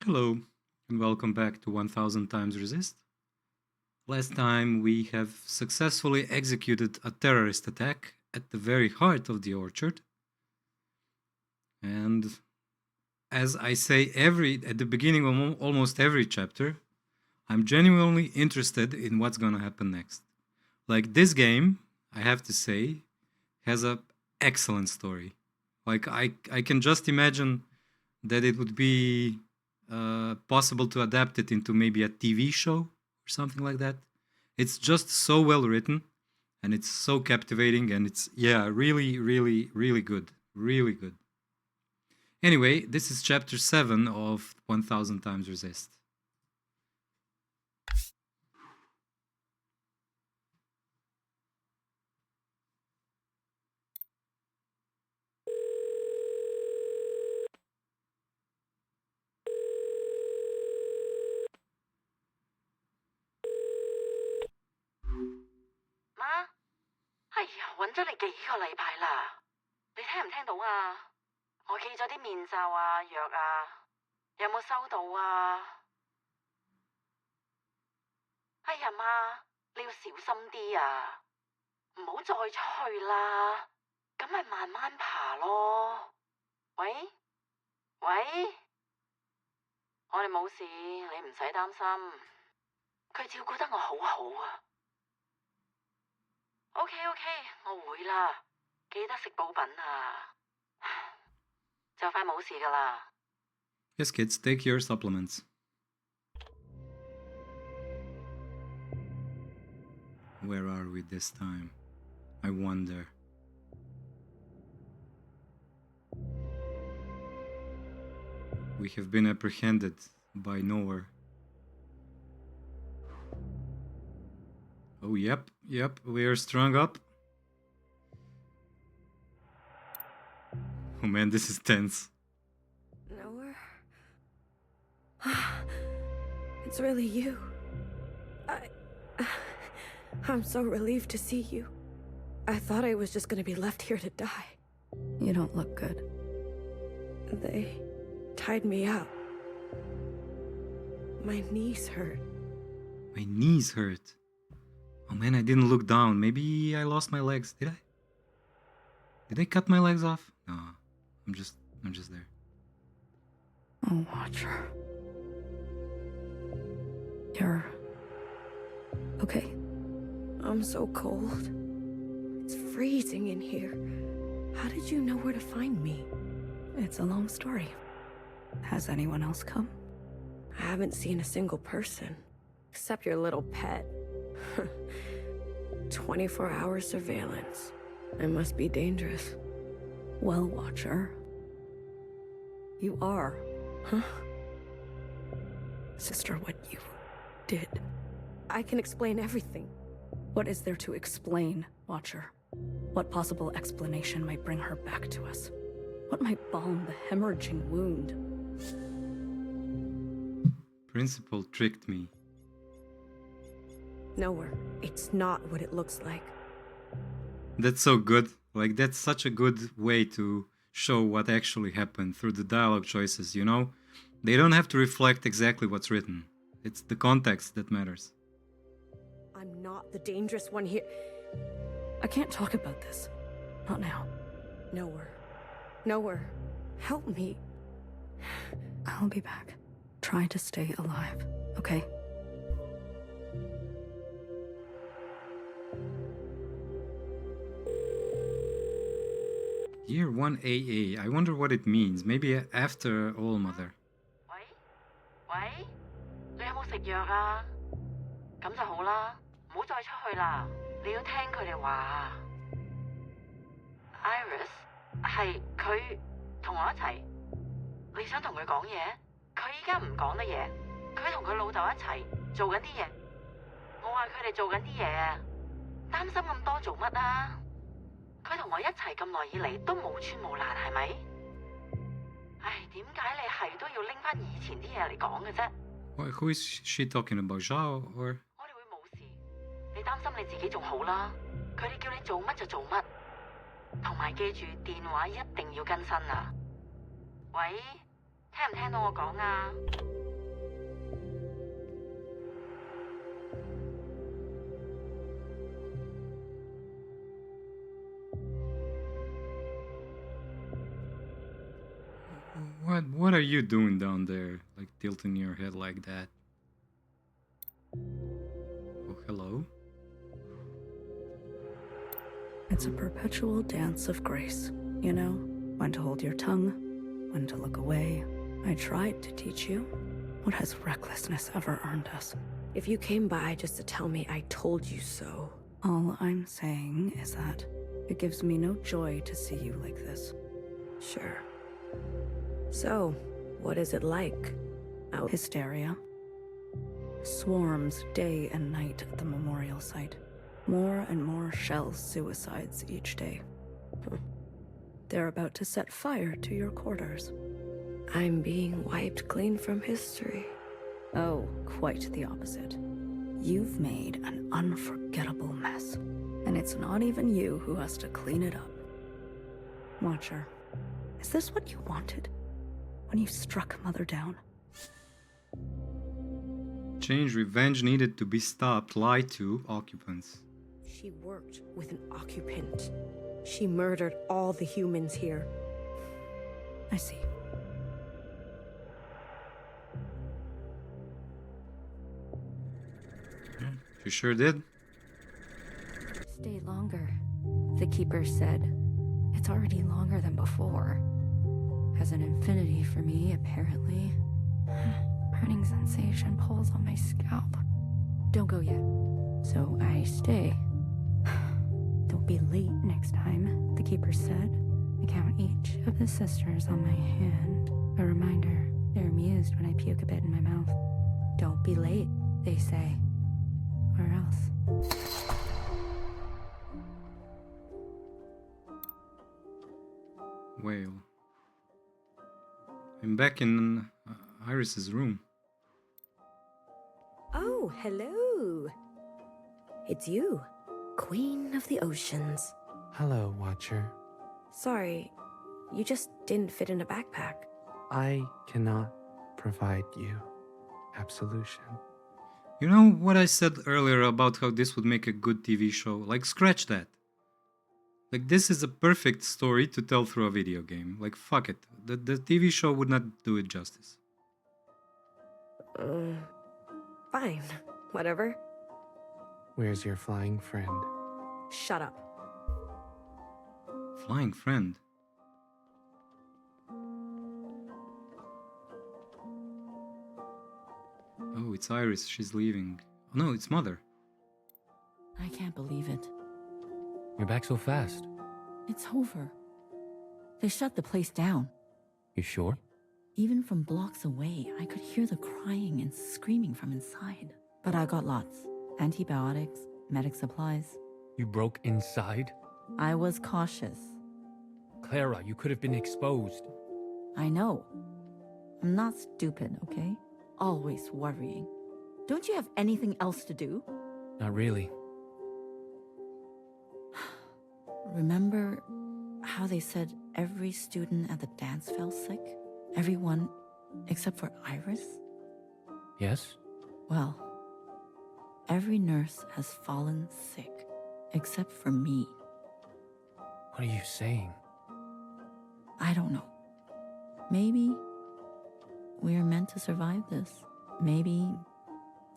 Hello, and welcome back to 1000 times resist. Last time we have successfully executed a terrorist attack at the very heart of the orchard. And as I say at the beginning of almost every chapter, I'm genuinely interested in what's going to happen next. Like this game, I have to say, has a excellent story. Like I can just imagine that it would be possible to adapt it into maybe a TV show or something like that. It's just so well written and it's so captivating and it's really good. Really good. Anyway, this is chapter 7 of 1000 times resist.媽，哎呀，揾咗你幾個禮拜啦，你聽唔聽到啊？我寄咗啲面罩啊、藥啊，有冇收到啊？哎呀媽，你要小心啲啊，唔好再出去啦，咁咪慢慢爬咯。喂，喂，我哋冇事，你唔使擔心，佢照顧得我好好啊。OK， 我會啦，記得食補品啊，就快冇事㗎啦。Yes, kids, take your supplements. Where are we this time? I wonder. We have been apprehended by nowhere. Oh, yep, we are strung up. Oh man, this is tense. Nowhere? It's really you. I'm so relieved to see you. I thought I was just gonna be left here to die. You don't look good. They tied me up. My knees hurt. My knees hurt. Oh man, I didn't look down. Maybe I lost my legs. Did I? Did they cut my legs off? No, I'm just there. Oh, Watcher. You're okay. I'm so cold. It's freezing in here. How did you know where to find me? It's a long story. Has anyone else come? I haven't seen a single person. Except your little pet. 24-hour surveillance. It must be dangerous. Well, Watcher. You are. Huh? Sister, what you did. I can explain everything. What is there to explain, Watcher? What possible explanation might bring her back to us? What might balm the hemorrhaging wound? Principal tricked me. Nowhere. It's not what it looks like. That's so good. Like, that's such a good way to show what actually happened through the dialogue choices, you know? They don't have to reflect exactly what's written. It's the context that matters. I'm not the dangerous one here. I can't talk about this. Not now. Nowhere. Nowhere. Help me. I'll be back. Try to stay alive, okay? Year 1AA. I wonder what it means. Maybe after All Mother. 喂，你有冇食藥啊？咁就好啦，唔好再出去啦。你要聽佢哋話啊。Iris 係佢同我一齊，你想同佢講嘢？佢依家唔講得嘢，佢同佢老豆一齊做緊啲嘢。我話佢哋做緊啲嘢啊，擔心咁多做乜啊？佢同我一齊咁耐以嚟都冇穿冇爛，係咪？唉，點解你係都要拎翻以前啲嘢嚟講嘅啫？ Who is she talking about? Zhao or? 我哋會冇事，你擔心你自己仲好啦。佢哋叫你做乜就做乜，同埋記住電話一定要更新啊！喂聽唔聽到我講啊？ What are you doing down there? Like tilting your head like that? Oh, hello? It's a perpetual dance of grace, you know? When to hold your tongue, when to look away. I tried to teach you. What has recklessness ever earned us? If you came by just to tell me I told you so. All I'm saying is that it gives me no joy to see you like this. Sure. So, what is it like? Out Hysteria. Swarms day and night at the memorial site. More and more shell suicides each day. They're about to set fire to your quarters. I'm being wiped clean from history. Oh, quite the opposite. You've made an unforgettable mess. And it's not even you who has to clean it up. Watcher, is this what you wanted? When you struck Mother down? Change revenge needed to be stopped, lied to occupants. She worked with an occupant. She murdered all the humans here. I see. She sure did. Stay longer, the keeper said. It's already longer than before. Has an infinity for me, apparently. Burning sensation pulls on my scalp. Don't go yet. So I stay. Don't be late next time, the keeper said. I count each of the sisters on my hand. A reminder, they're amused when I puke a bit in my mouth. Don't be late, they say. Or else. Well, I'm back in Iris's room. Oh, hello. It's you, Queen of the Oceans. Hello, Watcher. Sorry, you just didn't fit in a backpack. I cannot provide you absolution. You know what I said earlier about how this would make a good TV show? Like, scratch that. Like, this is a perfect story to tell through a video game. Like, fuck it. The TV show would not do it justice. Fine, whatever. Where's your flying friend? Shut up. Flying friend. Oh, it's Iris. She's leaving. Oh, no, it's Mother. I can't believe it. You're back so fast. It's over. They shut the place down. You sure? Even from blocks away, I could hear the crying and screaming from inside. But I got lots. Antibiotics, medic supplies. You broke inside? I was cautious. Clara, you could have been exposed. I know. I'm not stupid, okay? Always worrying. Don't you have anything else to do? Not really. Remember how they said every student at the dance fell sick? Everyone except for Iris? Yes? Well, every nurse has fallen sick except for me. What are you saying? I don't know. Maybe we're meant to survive this. Maybe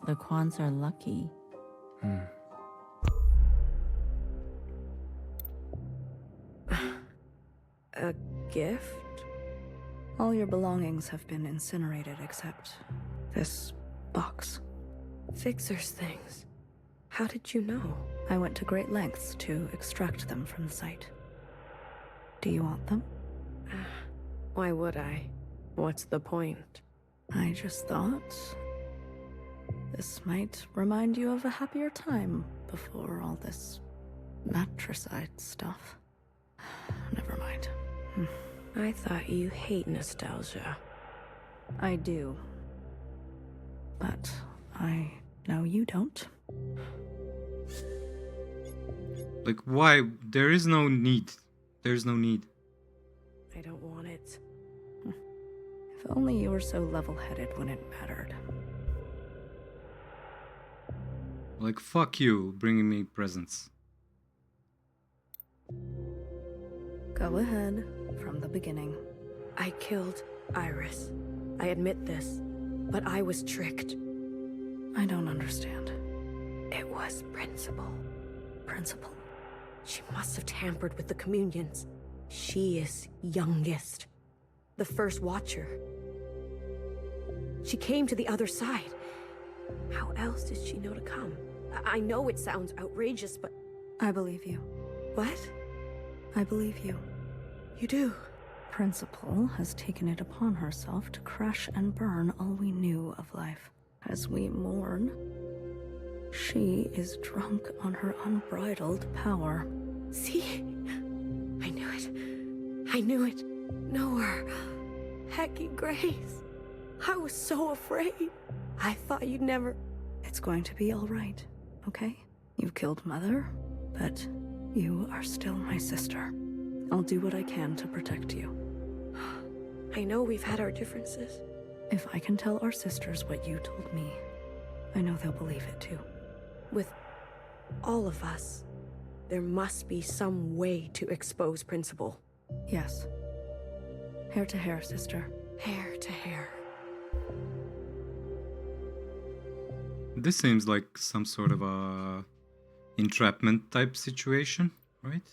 the Kwans are lucky. A gift? All your belongings have been incinerated except this box. Fixer's things. How did you know? I went to great lengths to extract them from the site. Do you want them? Why would I? What's the point? I just thought this might remind you of a happier time before all this matricide stuff. Never mind. I thought you hate nostalgia. I do. But I know you don't. Like, why? There is no need. There's no need. I don't want it. If only you were so level-headed when it mattered. Like, fuck you, bringing me presents. Go ahead, from the beginning. I killed Iris. I admit this, but I was tricked. I don't understand. It was Principal. Principal? She must have tampered with the communions. She is youngest. The first Watcher. She came to the other side. How else did she know to come? I know it sounds outrageous, but... I believe you. What? I believe you. You do? Principal has taken it upon herself to crash and burn all we knew of life. As we mourn, she is drunk on her unbridled power. See? I knew it. I knew it. Know her. Hecky Grace. I was so afraid. I thought you'd never... It's going to be all right, okay? You've killed Mother, but you are still my sister. I'll do what I can to protect you. I know we've had our differences. If I can tell our sisters what you told me, I know they'll believe it too. With all of us, there must be some way to expose Principal. Yes. Hair to hair, sister. Hair to hair. This seems like some sort of a entrapment type situation, right?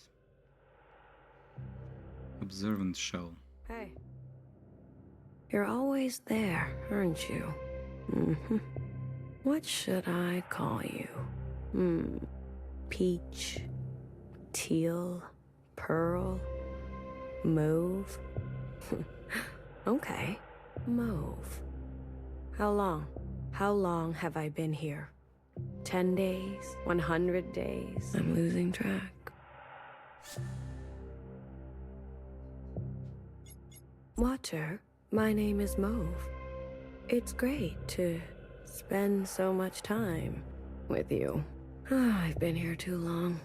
Observant shell. Hey. You're always there, aren't you? Mm-hmm. What should I call you? Peach, teal, pearl, mauve? Okay, mauve. How long? How long have I been here? 10 days? 100 days? I'm losing track. Watcher, my name is Mauve. It's great to spend so much time with you. I've been here too long.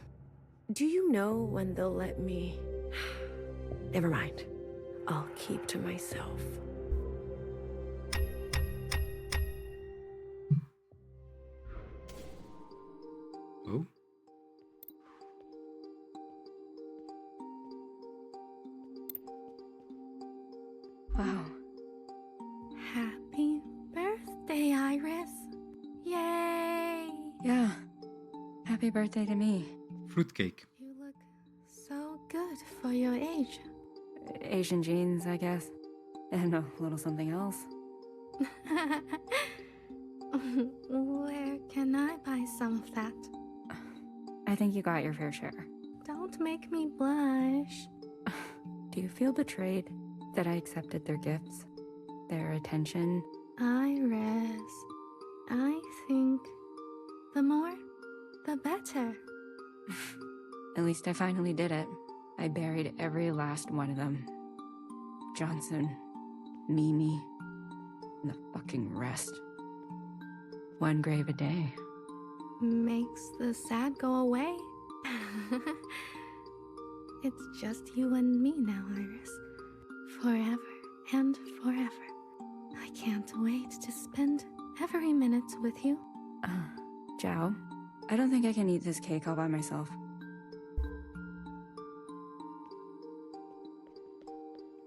Do you know when they'll let me... Never mind. I'll keep to myself. Oh? Wow. Happy birthday, Iris. Yay! Yeah. Happy birthday to me. Fruitcake. You look so good for your age. Asian genes, I guess. And a little something else. Where can I buy some of that? I think you got your fair share. Don't make me blush. Do you feel betrayed that I accepted their gifts? Their attention? Iris, I think the more, the better. At least I finally did it. I buried every last one of them. Johnson, Mimi, and the fucking rest. One grave a day. Makes the sad go away. It's just you and me now, Iris. Forever and forever. I can't wait to spend every minute with you. Zhao, I don't think I can eat this cake all by myself.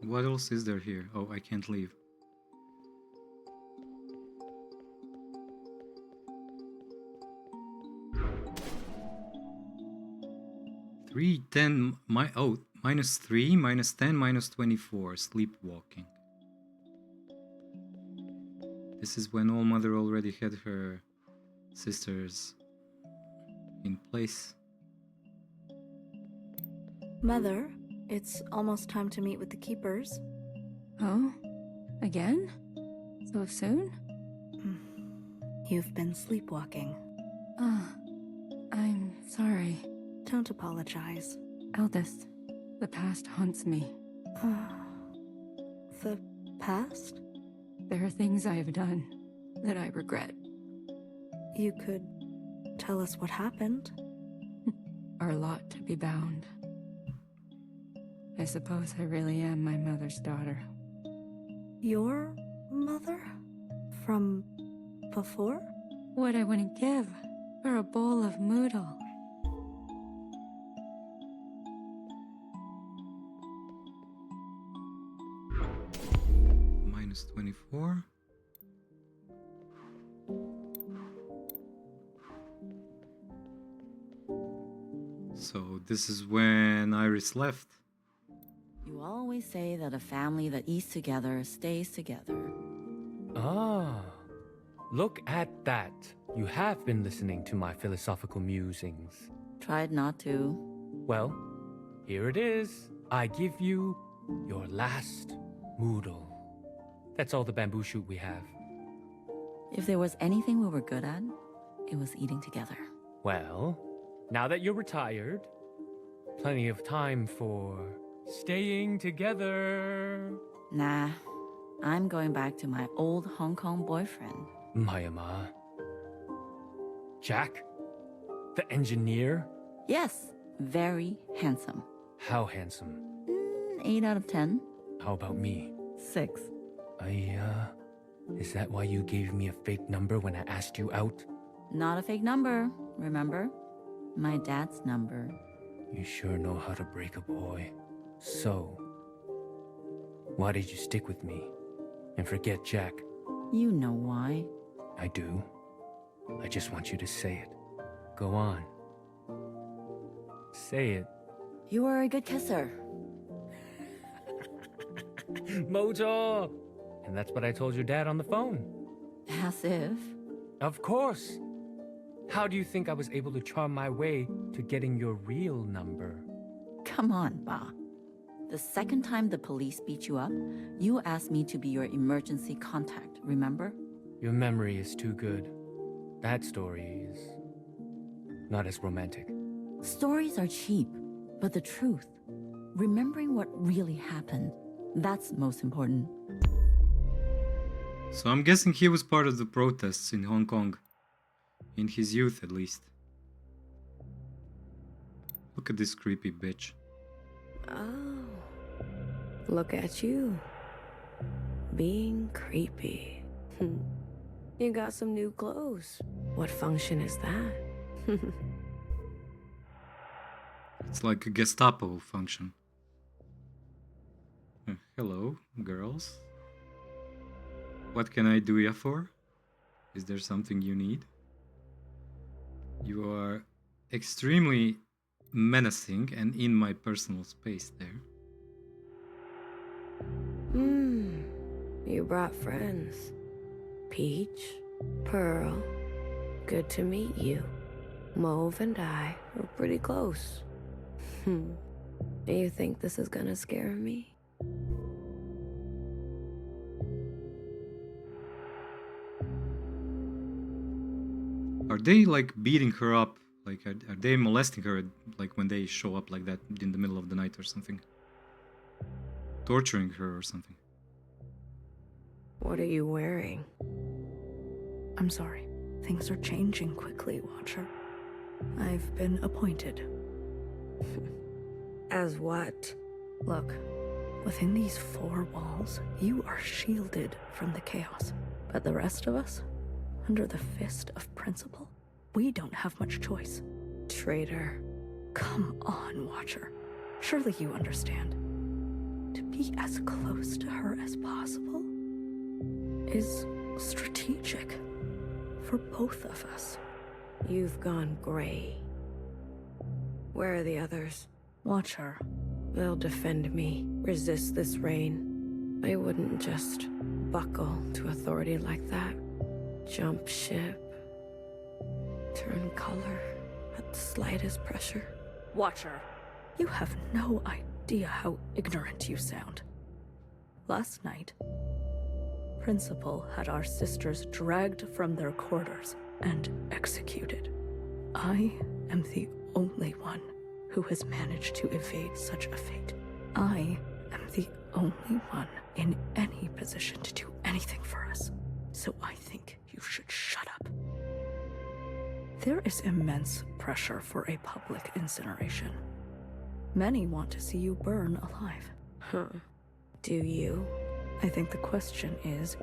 What else is there here? Oh, I can't leave. Three, 10, minus 3, minus 10, minus 24, sleepwalking. This is when All Mother already had her sisters in place. Mother, it's almost time to meet with the keepers. Oh? Again? So soon? You've been sleepwalking. I'm sorry. Don't apologize. Eldest, the past haunts me. The past? There are things I have done that I regret. You could tell us what happened. Are a lot to be bound. I suppose I really am my mother's daughter. Your mother? From before? What I wouldn't give for a bowl of noodle. Minus 24. So this is when Iris left. You always say that a family that eats together stays together. Ah, look at that. You have been listening to my philosophical musings. Tried not to. Well, here it is. I give you your last moodle. That's all the bamboo shoot we have. If there was anything we were good at, it was eating together. Well, now that you're retired, plenty of time for staying together. Nah, I'm going back to my old Hong Kong boyfriend. Mayama. Jack? The engineer? Yes, very handsome. How handsome? 8 out of 10. How about me? 6. Is that why you gave me a fake number when I asked you out? Not a fake number, remember? My dad's number. You sure know how to break a boy. So, why did you stick with me and forget Jack? You know why. I do. I just want you to say it. Go on. Say it. You were a good kisser. Mojo! And that's what I told your dad on the phone. As if. Of course. How do you think I was able to charm my way to getting your real number? Come on, Ba. The second time the police beat you up, you asked me to be your emergency contact, remember? Your memory is too good. That story is not as romantic. Stories are cheap, but the truth, remembering what really happened, that's most important. So I'm guessing he was part of the protests in Hong Kong. In his youth, at least. Look at this creepy bitch. Oh, look at you. Being creepy. You got some new clothes. What function is that? It's like a Gestapo function. Hello, girls. What can I do ya for? Is there something you need? You are extremely menacing and in my personal space there. You brought friends. Peach, Pearl, good to meet you. Mauve and I were pretty close. Do you think this is gonna scare me? Are they like beating her up? Like are they molesting her like when they show up like that in the middle of the night or something? Torturing her or something? What are you wearing? I'm sorry. Things are changing quickly, Watcher. I've been appointed. As what? Look, within these 4 walls, you are shielded from the chaos. But the rest of us, under the fist of principle, we don't have much choice. Traitor. Come on, Watcher. Surely you understand. To be as close to her as possible is strategic for both of us. You've gone gray. Where are the others? Watcher. They'll defend me, resist this reign. They wouldn't just buckle to authority like that. Jump ship. Turn color at the slightest pressure. Watcher. You have no idea how ignorant you sound. Last night, Principal had our sisters dragged from their quarters and executed. I am the only one who has managed to evade such a fate. I am the only one in any position to do anything for us. So I think you should shut up. There is immense pressure for a public incineration. Many want to see you burn alive. Huh. Do you? I think the question is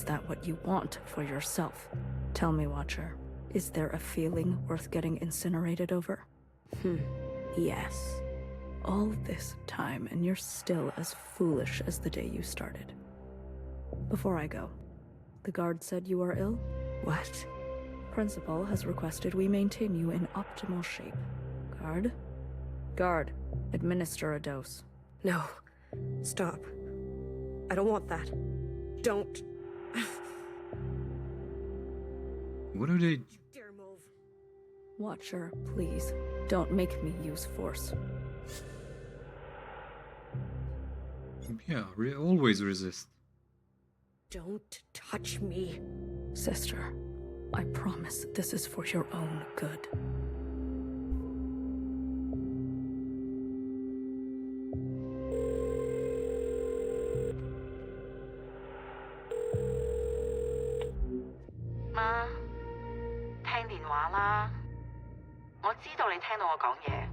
that what you want for yourself? Tell me, Watcher, is there a feeling worth getting incinerated over? Yes. All this time, and you're still as foolish as the day you started. Before I go, the guard said you are ill? What? Principal has requested we maintain you in optimal shape. Guard? Guard, administer a dose. No. Stop. I don't want that. Don't. What are they? Dare move. Watcher, please, don't make me use force. Yeah, always resist. Don't touch me. Sister, I promise this is for your own good. Ma，聽電話啦！我知道你聽到我講嘢，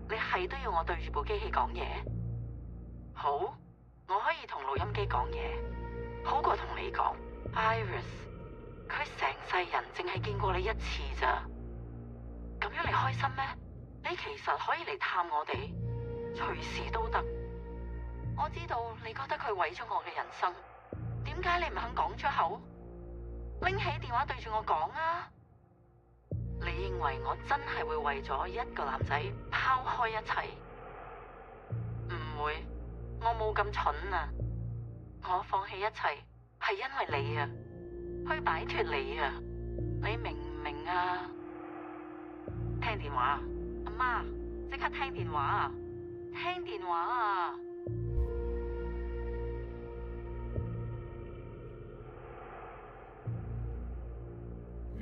你係都要我對住部機器講嘢。好，我可以同錄音機講嘢，好過同你講。Iris， 佢成世人淨係見過你一次咋，咁樣你開心咩？你其實可以嚟探我哋，隨時都得。我知道你覺得佢毀咗我嘅人生，點解你唔肯講出口？拎起電話對住我講啊！你認為我真係會為咗一個男仔拋開一切？唔會，我冇咁蠢啊！我放棄一切係因為你啊，去擺脫你啊！你明唔明啊？聽電話，阿媽，即刻聽電話啊！聽電話啊！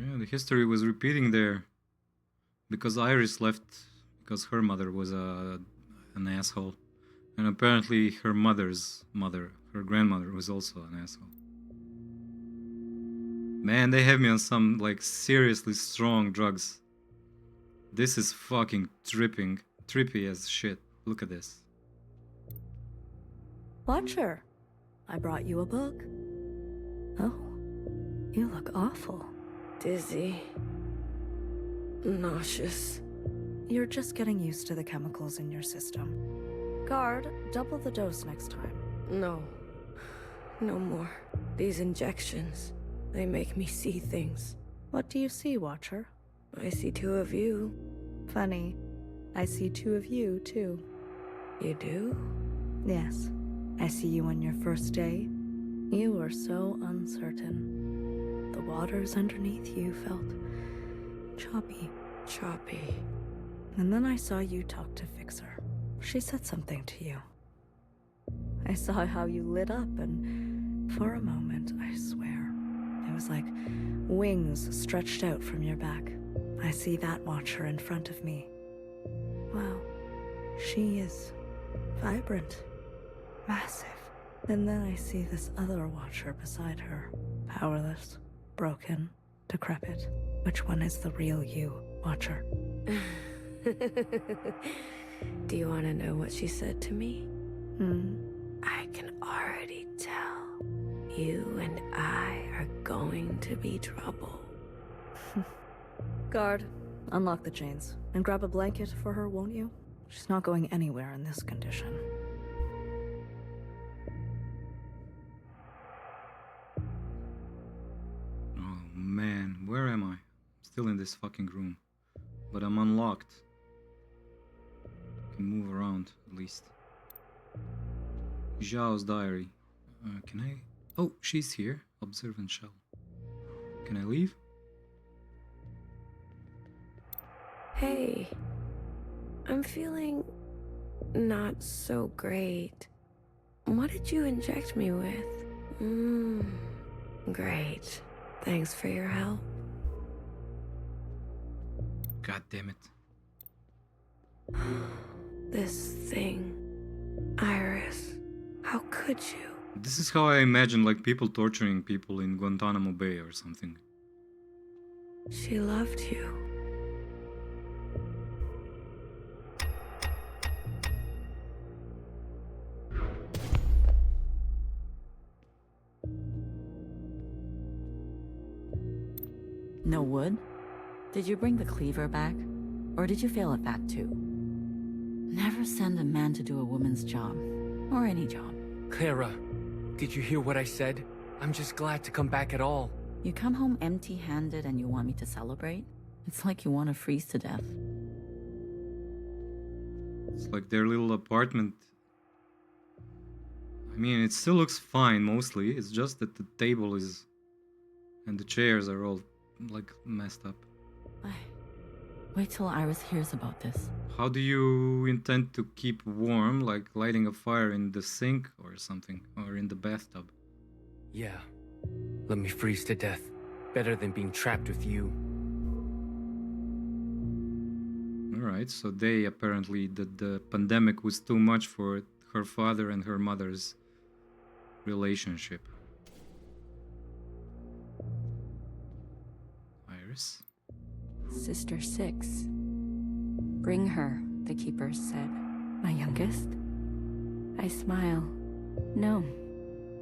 Yeah, the history was repeating there. Because Iris left because her mother was an asshole. And apparently her mother's mother, her grandmother, was also an asshole. Man, they have me on some, like, seriously strong drugs. This is fucking trippy as shit. Look at this. Watcher, I brought you a book. Oh, you look awful. Dizzy. Nauseous. You're just getting used to the chemicals in your system. Guard, double the dose next time. No. No more. These injections, they make me see things. What do you see, Watcher? I see two of you. Funny. I see two of you, too. You do? Yes. I see you on your first day. You were so uncertain. The waters underneath you felt choppy. Choppy. And then I saw you talk to Fixer. She said something to you. I saw how you lit up, and for a moment, I swear, it was like wings stretched out from your back. I see that Watcher in front of me. Wow, she is vibrant, massive. And then I see this other Watcher beside her, powerless, broken, decrepit. Which one is the real you, Watcher? Do you want to know what she said to me? I can already tell. You and I are going to be trouble. Guard, unlock the chains and grab a blanket for her, won't you? She's not going anywhere in this condition. Oh man, where am I? Still in this fucking room. But I'm unlocked. Can move around, at least. Zhao's diary. Can I... Oh, she's here. Observant shell. Can I leave? Hey. I'm feeling not so great. What did you inject me with? Great. Thanks for your help. God damn it. This thing. Iris. How could you? This is how I imagine, like, people torturing people in Guantanamo Bay or something. She loved you. No wood? Did you bring the cleaver back? Or did you fail at that too? Never send a man to do a woman's job. Or any job. Clara, did you hear what I said? I'm just glad to come back at all. You come home empty-handed and you want me to celebrate? It's like you want to freeze to death. It's like their little apartment. I mean, it still looks fine mostly. It's just that the table is... and the chairs are all, like, messed up. Wait till Iris hears about this. How do you intend to keep warm? Like lighting a fire in the sink or something? Or in the bathtub? Yeah. Let me freeze to death. Better than being trapped with you. Alright, so they apparently... the pandemic was too much for her father and her mother's relationship. Iris? Sister 6. Bring her, the keeper said. My youngest? I smile. No,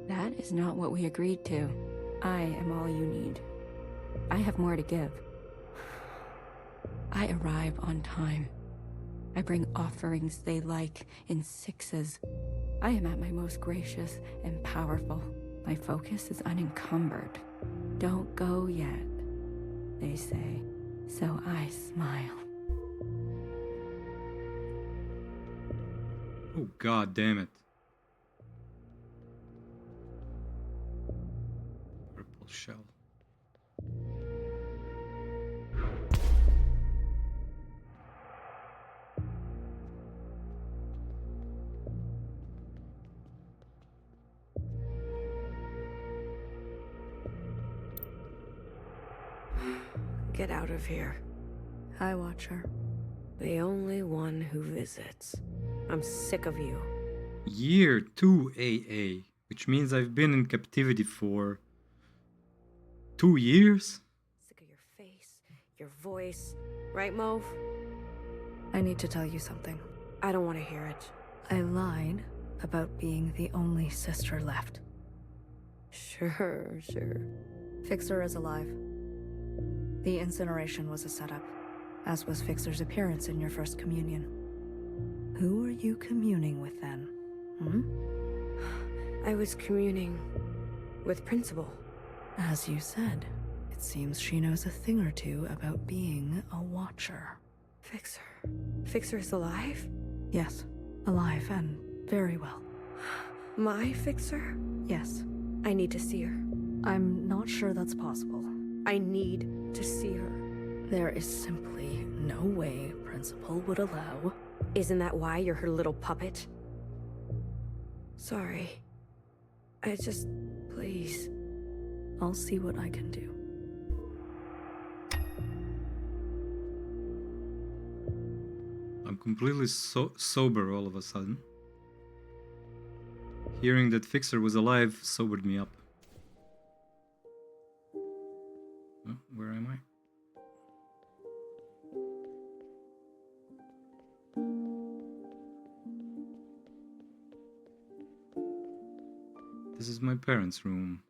that is not what we agreed to. I am all you need. I have more to give. I arrive on time. I bring offerings they like in 6s. I am at my most gracious and powerful. My focus is unencumbered. Don't go yet, they say. So I smile. Oh, god damn it. Purple shell. Get out of here. Hi, Watcher. The only one who visits. I'm sick of you. Year 2 AA, which means I've been in captivity for 2 years? Sick of your face, your voice. Right, Mauve? I need to tell you something. I don't want to hear it. I lied about being the only sister left. Sure. Fixer is alive. The incineration was a setup, as was Fixer's appearance in your first communion. Who are you communing with then? I was communing with Principal. As you said, it seems she knows a thing or two about being a Watcher. Fixer? Fixer is alive? Yes, alive and very well. My Fixer? Yes. I need to see her. I'm not sure that's possible. I need to see her. There is simply no way Principal would allow... Isn't that why you're her little puppet? Sorry. Please. I'll see what I can do. I'm completely sober all of a sudden. Hearing that Fixer was alive sobered me up. Oh, where am I? This is my parents' room.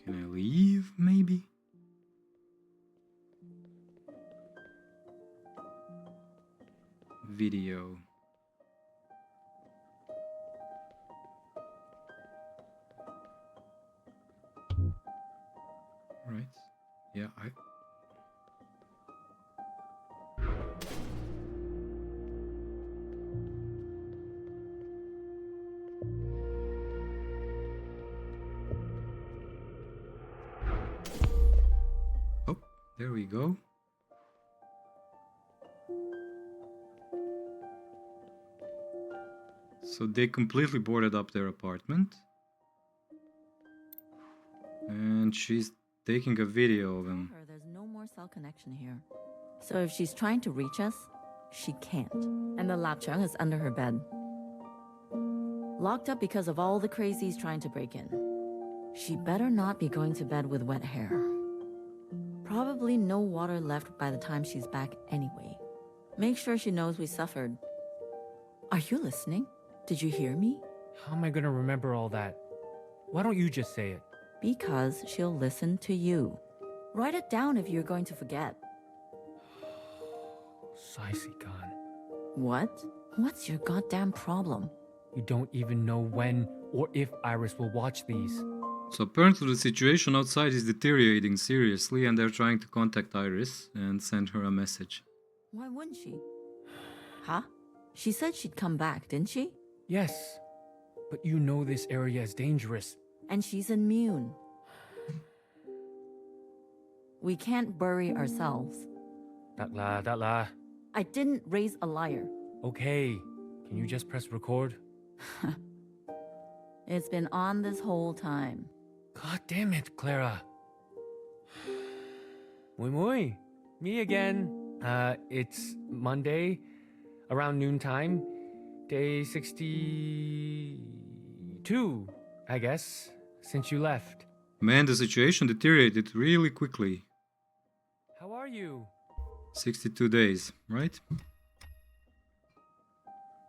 Can I leave, maybe? Video. Right. Yeah, Oh, there we go. So they completely boarded up their apartment. And she's taking a video of him. There's no more cell connection here. So if she's trying to reach us, she can't. And the lapchung is under her bed. Locked up because of all the crazies trying to break in. She better not be going to bed with wet hair. probably no water left by the time she's back anyway. Make sure she knows we suffered. Are you listening? Did you hear me? How am I gonna remember all that? Why don't you just say it? Because she'll listen to you. Write it down if you're going to forget. Saisi-kan, What? What's your goddamn problem? you don't even know when or if Iris will watch these. So apparently the situation outside is deteriorating seriously and they're trying to contact Iris and send her a message. Why wouldn't she? Huh? She said she'd come back, didn't she? Yes, but you know this area is dangerous. And she's immune. We can't bury ourselves. Datla. I didn't raise a liar. Okay, can you just press record? It's been on this whole time. God damn it, Clara. Muy, me again. It's Monday, around noontime, day 62, I guess, since you left. Man, the situation deteriorated really quickly. How are you? 62 days, right?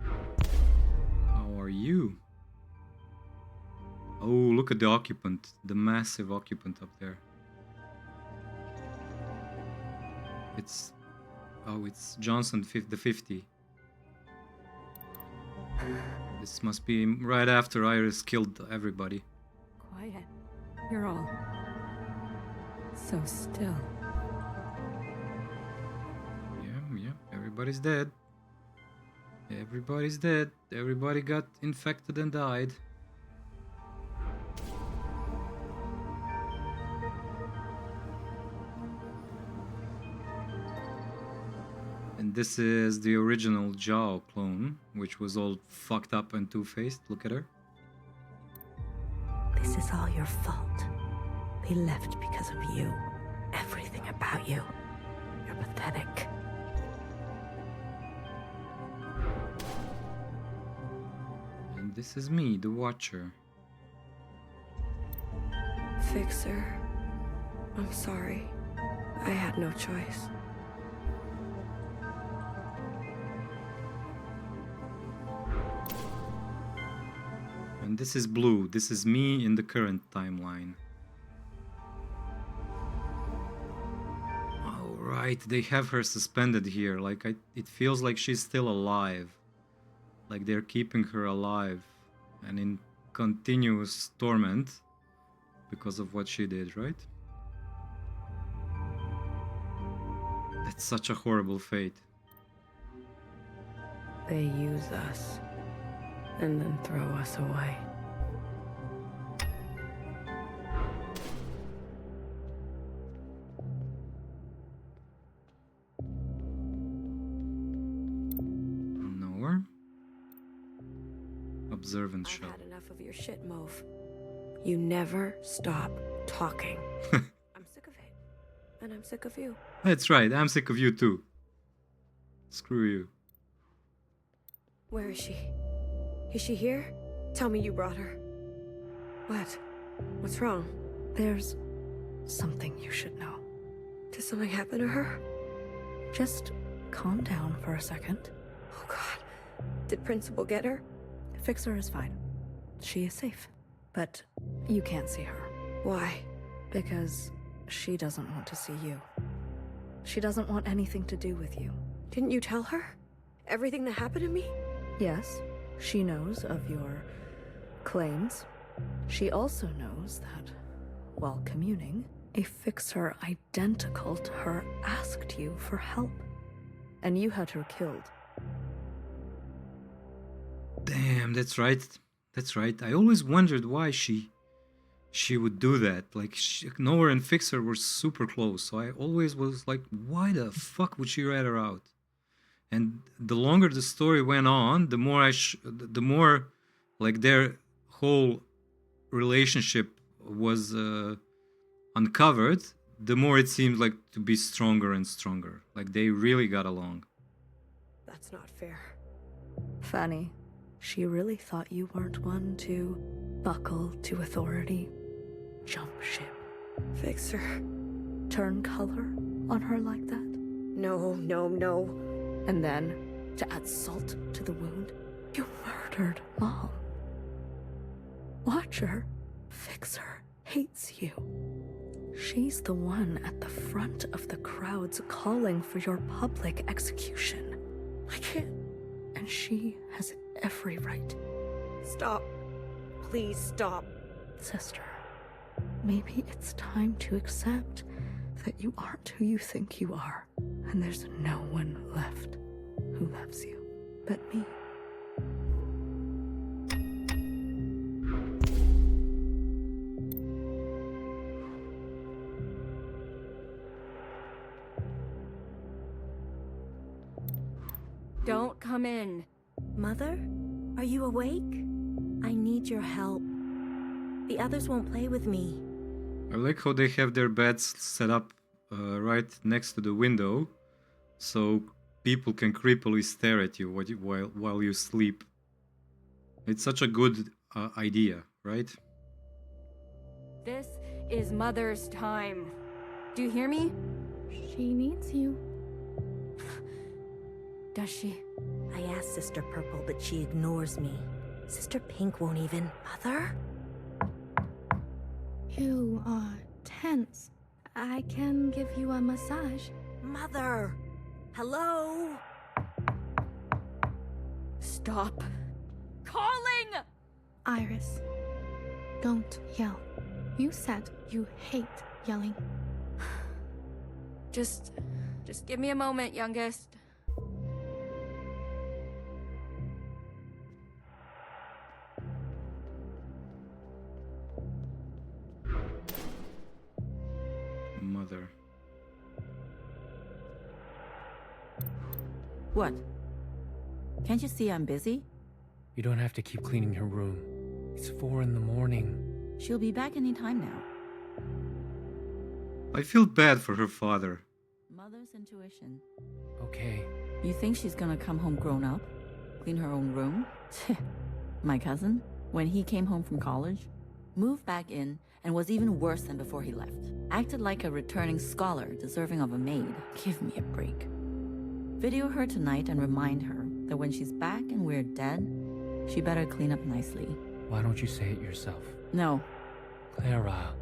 How are you? Oh, look at the occupant, the massive occupant up there. It's Johnson the 50. This must be right after Iris killed everybody. Quiet. You're all so still. Yeah, everybody's dead. Everybody's dead. Everybody got infected and died. And this is the original Zhao clone, which was all fucked up and two-faced. Look at her. This is all your fault. They left because of you. Everything about you. You're pathetic. And this is me, the Watcher. Fixer. I'm sorry. I had no choice. And this is Blue. This is me in the current timeline. Oh, right. They have her suspended here. Like, it feels like she's still alive. Like they're keeping her alive and in continuous torment because of what she did, right? That's such a horrible fate. They use us and then throw us away. Nowhere. Observant I've shell. had enough of your shit, Mauve. You never stop talking. I'm sick of it. And I'm sick of you. That's right, I'm sick of you too. Screw you. Where is she? Is she here? Tell me you brought her. What? What's wrong? There's something you should know. Did something happen to her? Just calm down for a second. Oh God. Did Principal get her? Fixer is fine. She is safe. But you can't see her. Why? Because she doesn't want to see you. She doesn't want anything to do with you. Didn't you tell her? Everything that happened to me? Yes, she knows of your claims. She also knows that, while communing, a fixer identical to her asked you for help. And you had her killed. Damn, that's right. That's right. I always wondered why she would do that. Like, Nowhere and Fixer were super close, so I always was like, why the fuck would she rat her out? And the longer the story went on, the more like their whole relationship was uncovered, the more it seemed like to be stronger and stronger. Like they really got along. That's not fair. Fanny, she really thought you weren't one to buckle to authority, jump ship. Fixer. turn color on her like that? No, no, no. And then, to add salt to the wound, you murdered Mom. Watcher, Fixer, hates you. She's the one at the front of the crowds calling for your public execution. I can't. And she has every right. Stop. Please stop. Sister, maybe it's time to accept that you aren't who you think you are, and there's no one left who loves you but me. Don't come in. Mother, are you awake? I need your help. The others won't play with me. I like how they have their beds set up right next to the window, so people can creepily stare at you while you sleep. It's such a good idea, right? This is Mother's time. Do you hear me? She needs you. Does she? I asked Sister Purple, but she ignores me. Sister Pink won't even. Mother? You are tense. I can give you a massage. Mother! Hello? Stop calling! Iris, don't yell. You said you hate yelling. Just give me a moment, youngest. Mother. What? Can't you see I'm busy? You don't have to keep cleaning her room. It's 4 in the morning. She'll be back any time now. I feel bad for her father. Mother's intuition. Okay. You think she's gonna come home grown up? Clean her own room? My cousin, when he came home from college, moved back in and was even worse than before he left. Acted like a returning scholar deserving of a maid. Give me a break. Video her tonight and remind her that when she's back and we're dead, she better clean up nicely. Why don't you say it yourself? No. Clara,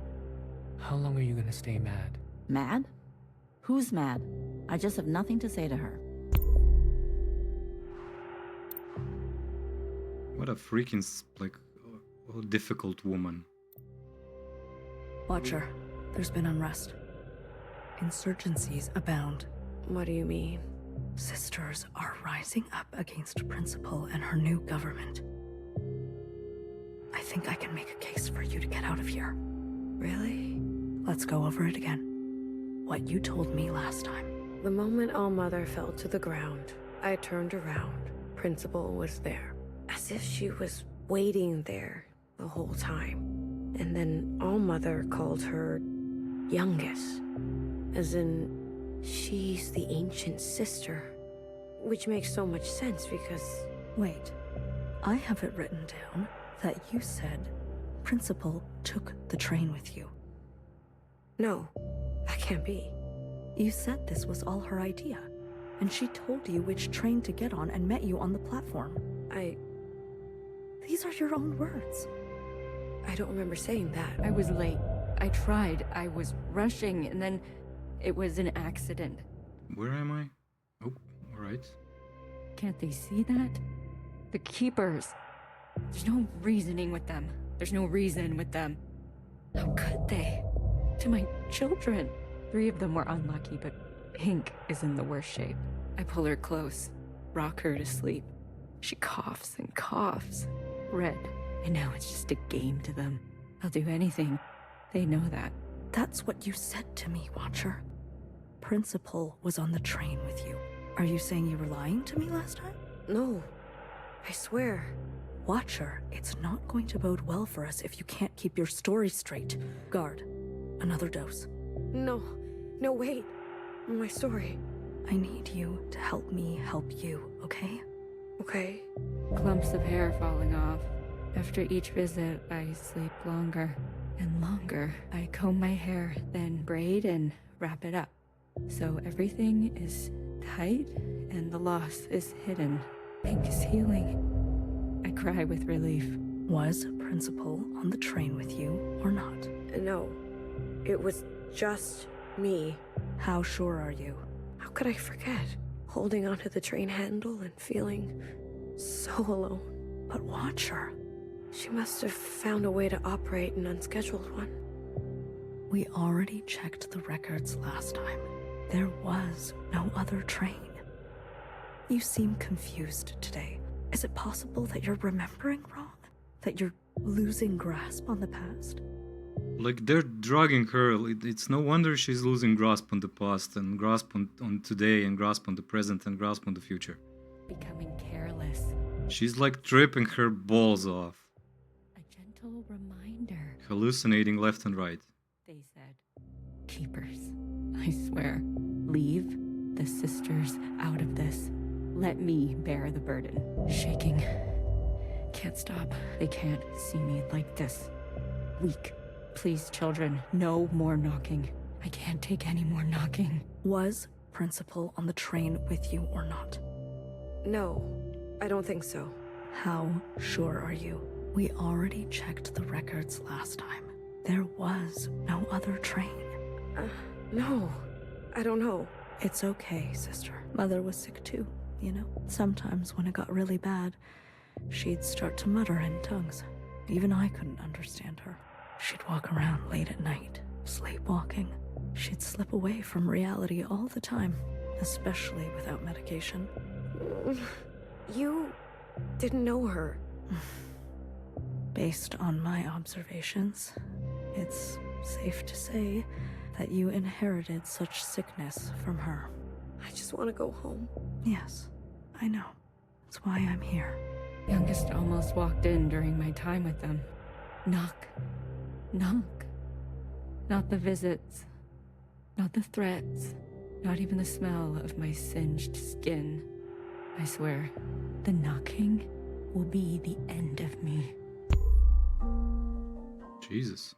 how long are you gonna stay mad? Mad? Who's mad? I just have nothing to say to her. What a freaking difficult woman. Watcher, there's been unrest. Insurgencies abound. What do you mean? Sisters are rising up against Principal and her new government. I think I can make a case for you to get out of here. Really? Let's go over it again. What you told me last time. The moment All-Mother fell to the ground, I turned around. Principal was there. As if she was waiting there the whole time. And then All-Mother called her youngest. As in, she's the ancient sister. Which makes so much sense because... Wait, I have it written down that you said Principal took the train with you. No, that can't be. You said this was all her idea, and she told you which train to get on and met you on the platform. These are your own words. I don't remember saying that. I was late. I tried. I was rushing, and then it was an accident. Where am I? Oh, alright. Can't they see that? The Keepers. There's no reasoning with them. There's no reason with them. How could they? To my children. 3 of them were unlucky, but Pink is in the worst shape. I pull her close, rock her to sleep. She coughs and coughs. Red. I know it's just a game to them. I'll do anything. They know that. That's what you said to me, Watcher. Principal was on the train with you. Are you saying you were lying to me last time? No, I swear. Watcher, it's not going to bode well for us if you can't keep your story straight. Guard, another dose. No, wait. My story. I need you to help me help you, okay? Okay. Clumps of hair falling off. After each visit, I sleep longer and longer. I comb my hair, then braid and wrap it up. So everything is tight and the loss is hidden. Pink is healing. I cry with relief. Was Principal on the train with you or not? No, it was just me. How sure are you? How could I forget? Holding onto the train handle and feeling so alone. But Watcher, She must have found a way to operate an unscheduled one. we already checked the records last time. There was no other train. You seem confused today. Is it possible that you're remembering wrong? That you're losing grasp on the past? Like, they're drugging her. It's no wonder she's losing grasp on the past and grasp on today and grasp on the present and grasp on the future. Becoming careless. She's like tripping her balls off, A gentle reminder. hallucinating left and right. They said, keepers. I swear, leave the sisters out of this. Let me bear the burden. Shaking. Can't stop. They can't see me like this. Weak. Please, children, no more knocking. I can't take any more knocking. Was Principal on the train with you or not? No, I don't think so. How sure are you? We already checked the records last time. There was no other train. No, I don't know. It's okay, sister. Mother was sick too, you know? Sometimes when it got really bad, she'd start to mutter in tongues. Even I couldn't understand her. She'd walk around late at night, sleepwalking. She'd slip away from reality all the time, especially without medication. You didn't know her. Based on my observations, it's safe to say that you inherited such sickness from her. I just want to go home. Yes, I know. That's why I'm here. Youngest almost walked in during my time with them. Knock. Knock. Not the visits. Not the threats. Not even the smell of my singed skin. I swear, the knocking will be the end of me. Jesus.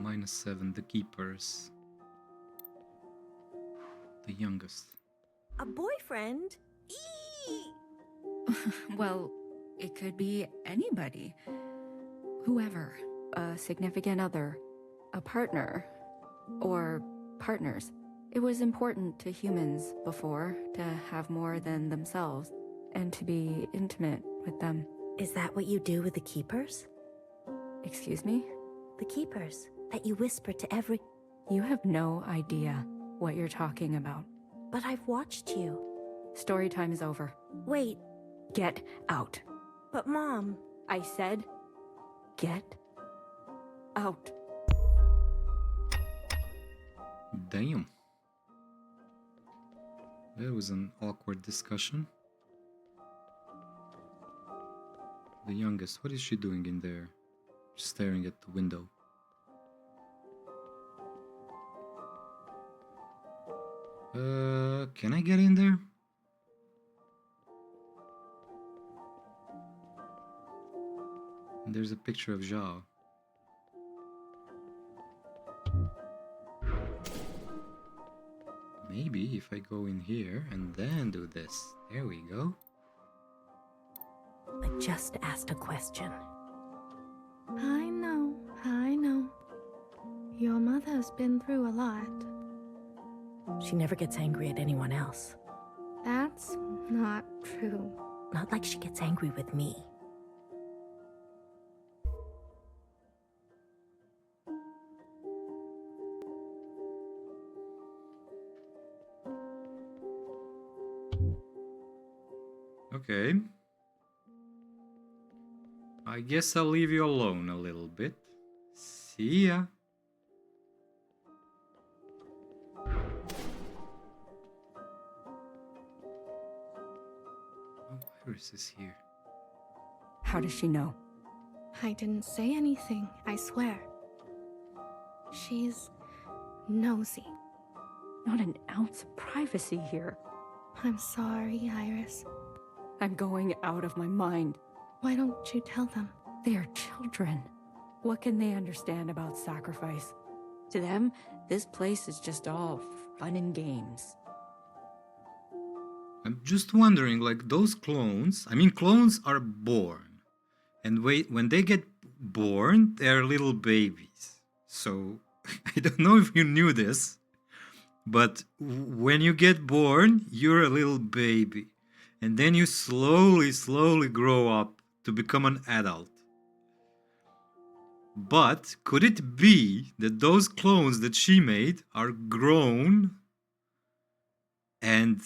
-7, the keepers. The youngest. A boyfriend? Eee! Well, it could be anybody. Whoever. A significant other. A partner. Or partners. It was important to humans before to have more than themselves and to be intimate with them. Is that what you do with the keepers? Excuse me? The keepers that you whisper to every... You have no idea what you're talking about. But I've watched you. Story time is over. Wait, Get out. but Mom... I said, get out. Damn. That was an awkward discussion. The youngest, what is she doing in there? Just staring at the window. Can I get in there? There's a picture of Zhao. Maybe if I go in here and then do this. There we go. I just asked a question. I know, I know. Your mother's been through a lot. She never gets angry at anyone else. That's not true. Not like she gets angry with me. Okay. I guess I'll leave you alone a little bit. See ya. Oh, Iris is here. How does she know? I didn't say anything, I swear. She's nosy. Not an ounce of privacy here. I'm sorry, Iris. I'm going out of my mind. Why don't you tell them? They are children. What can they understand about sacrifice? To them, this place is just all fun and games. I'm just wondering, like, those clones, I mean, clones are born. And when they get born, they're little babies. So, I don't know if you knew this, but when you get born, you're a little baby. And then you slowly grow up to become an adult. But could it be that those clones that she made are grown and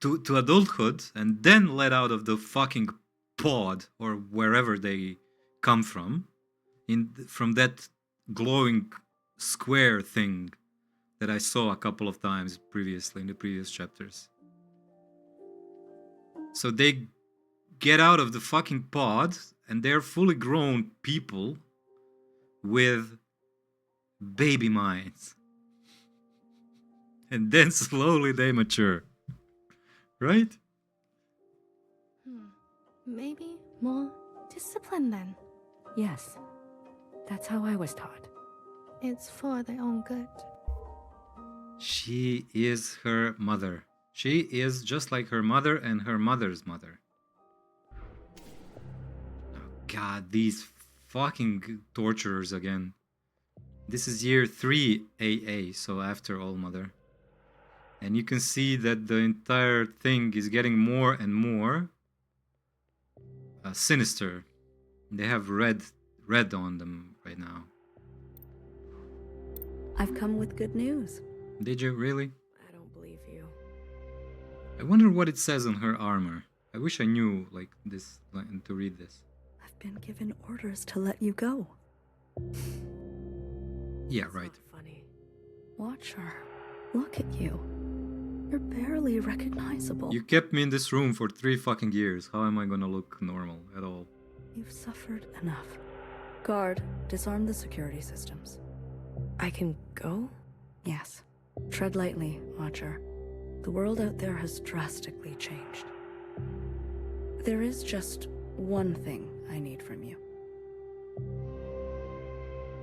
to adulthood and then let out of the fucking pod or wherever they come from that glowing square thing that I saw a couple of times previously in the previous chapters? So they get out of the fucking pod and they're fully grown people with baby minds. And then slowly they mature. Right? Maybe more discipline then. Yes, that's how I was taught. It's for their own good. She is her mother. She is just like her mother and her mother's mother. Oh god, these fucking torturers again. This is year 3 AA, so after All Mother. And you can see that the entire thing is getting more and more sinister. They have red on them right now. I've come with good news. Did you really? I don't believe you. I wonder what it says on her armor. I wish I knew like this to read this. I've been given orders to let you go. Yeah, That's right. not funny. Watcher, look at you. You're barely recognizable. You kept me in this room for 3 fucking years. How am I gonna look normal at all? You've suffered enough. Guard, disarm the security systems. I can go? Yes. Tread lightly, Watcher. The world out there has drastically changed. There is just one thing I need from you.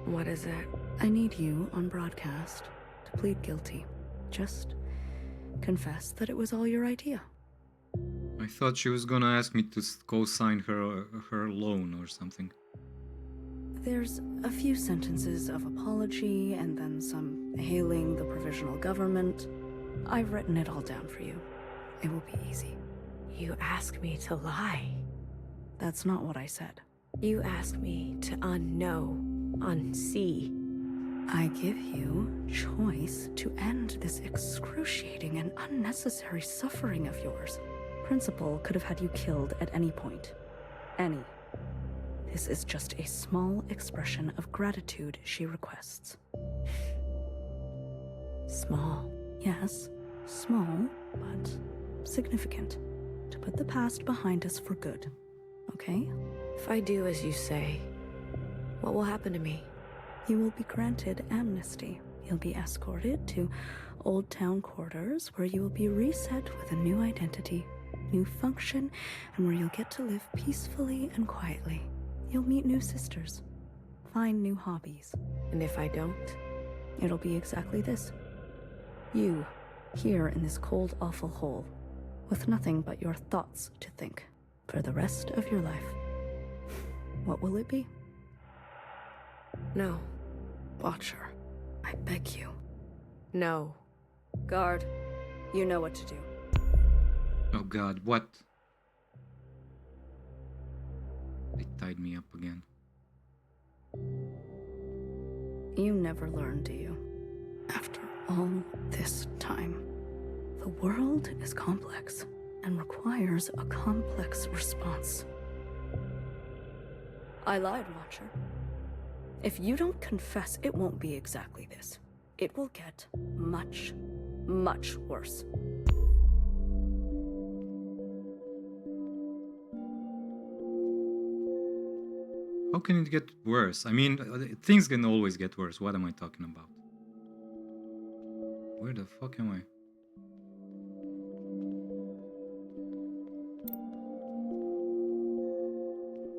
What is it? I need you on broadcast to plead guilty. Just confess that it was all your idea. I thought she was gonna ask me to co-sign her loan or something. There's a few sentences of apology and then some hailing the provisional government. I've written it all down for you. It will be easy. You ask me to lie. That's not what I said. You ask me to unknow, unsee. I give you choice to end this excruciating and unnecessary suffering of yours. Principal could have had you killed at any point. Any. This is just a small expression of gratitude she requests. Small. Yes, small, but significant. To put the past behind us for good. Okay? If I do as you say, what will happen to me? You will be granted amnesty. You'll be escorted to Old Town quarters where you will be reset with a new identity, new function, and where you'll get to live peacefully and quietly. You'll meet new sisters, find new hobbies. And if I don't? It'll be exactly this. You, here in this cold, awful hole, with nothing but your thoughts to think, for the rest of your life. What will it be? No. Watcher, I beg you. No. Guard, you know what to do. Oh god, what? They tied me up again. You never learn, do you? After all this time, the world is complex and requires a complex response. I lied, Watcher. If you don't confess, it won't be exactly this. It will get much, much worse. How can it get worse? I mean, things can always get worse. What am I talking about? Where the fuck am I?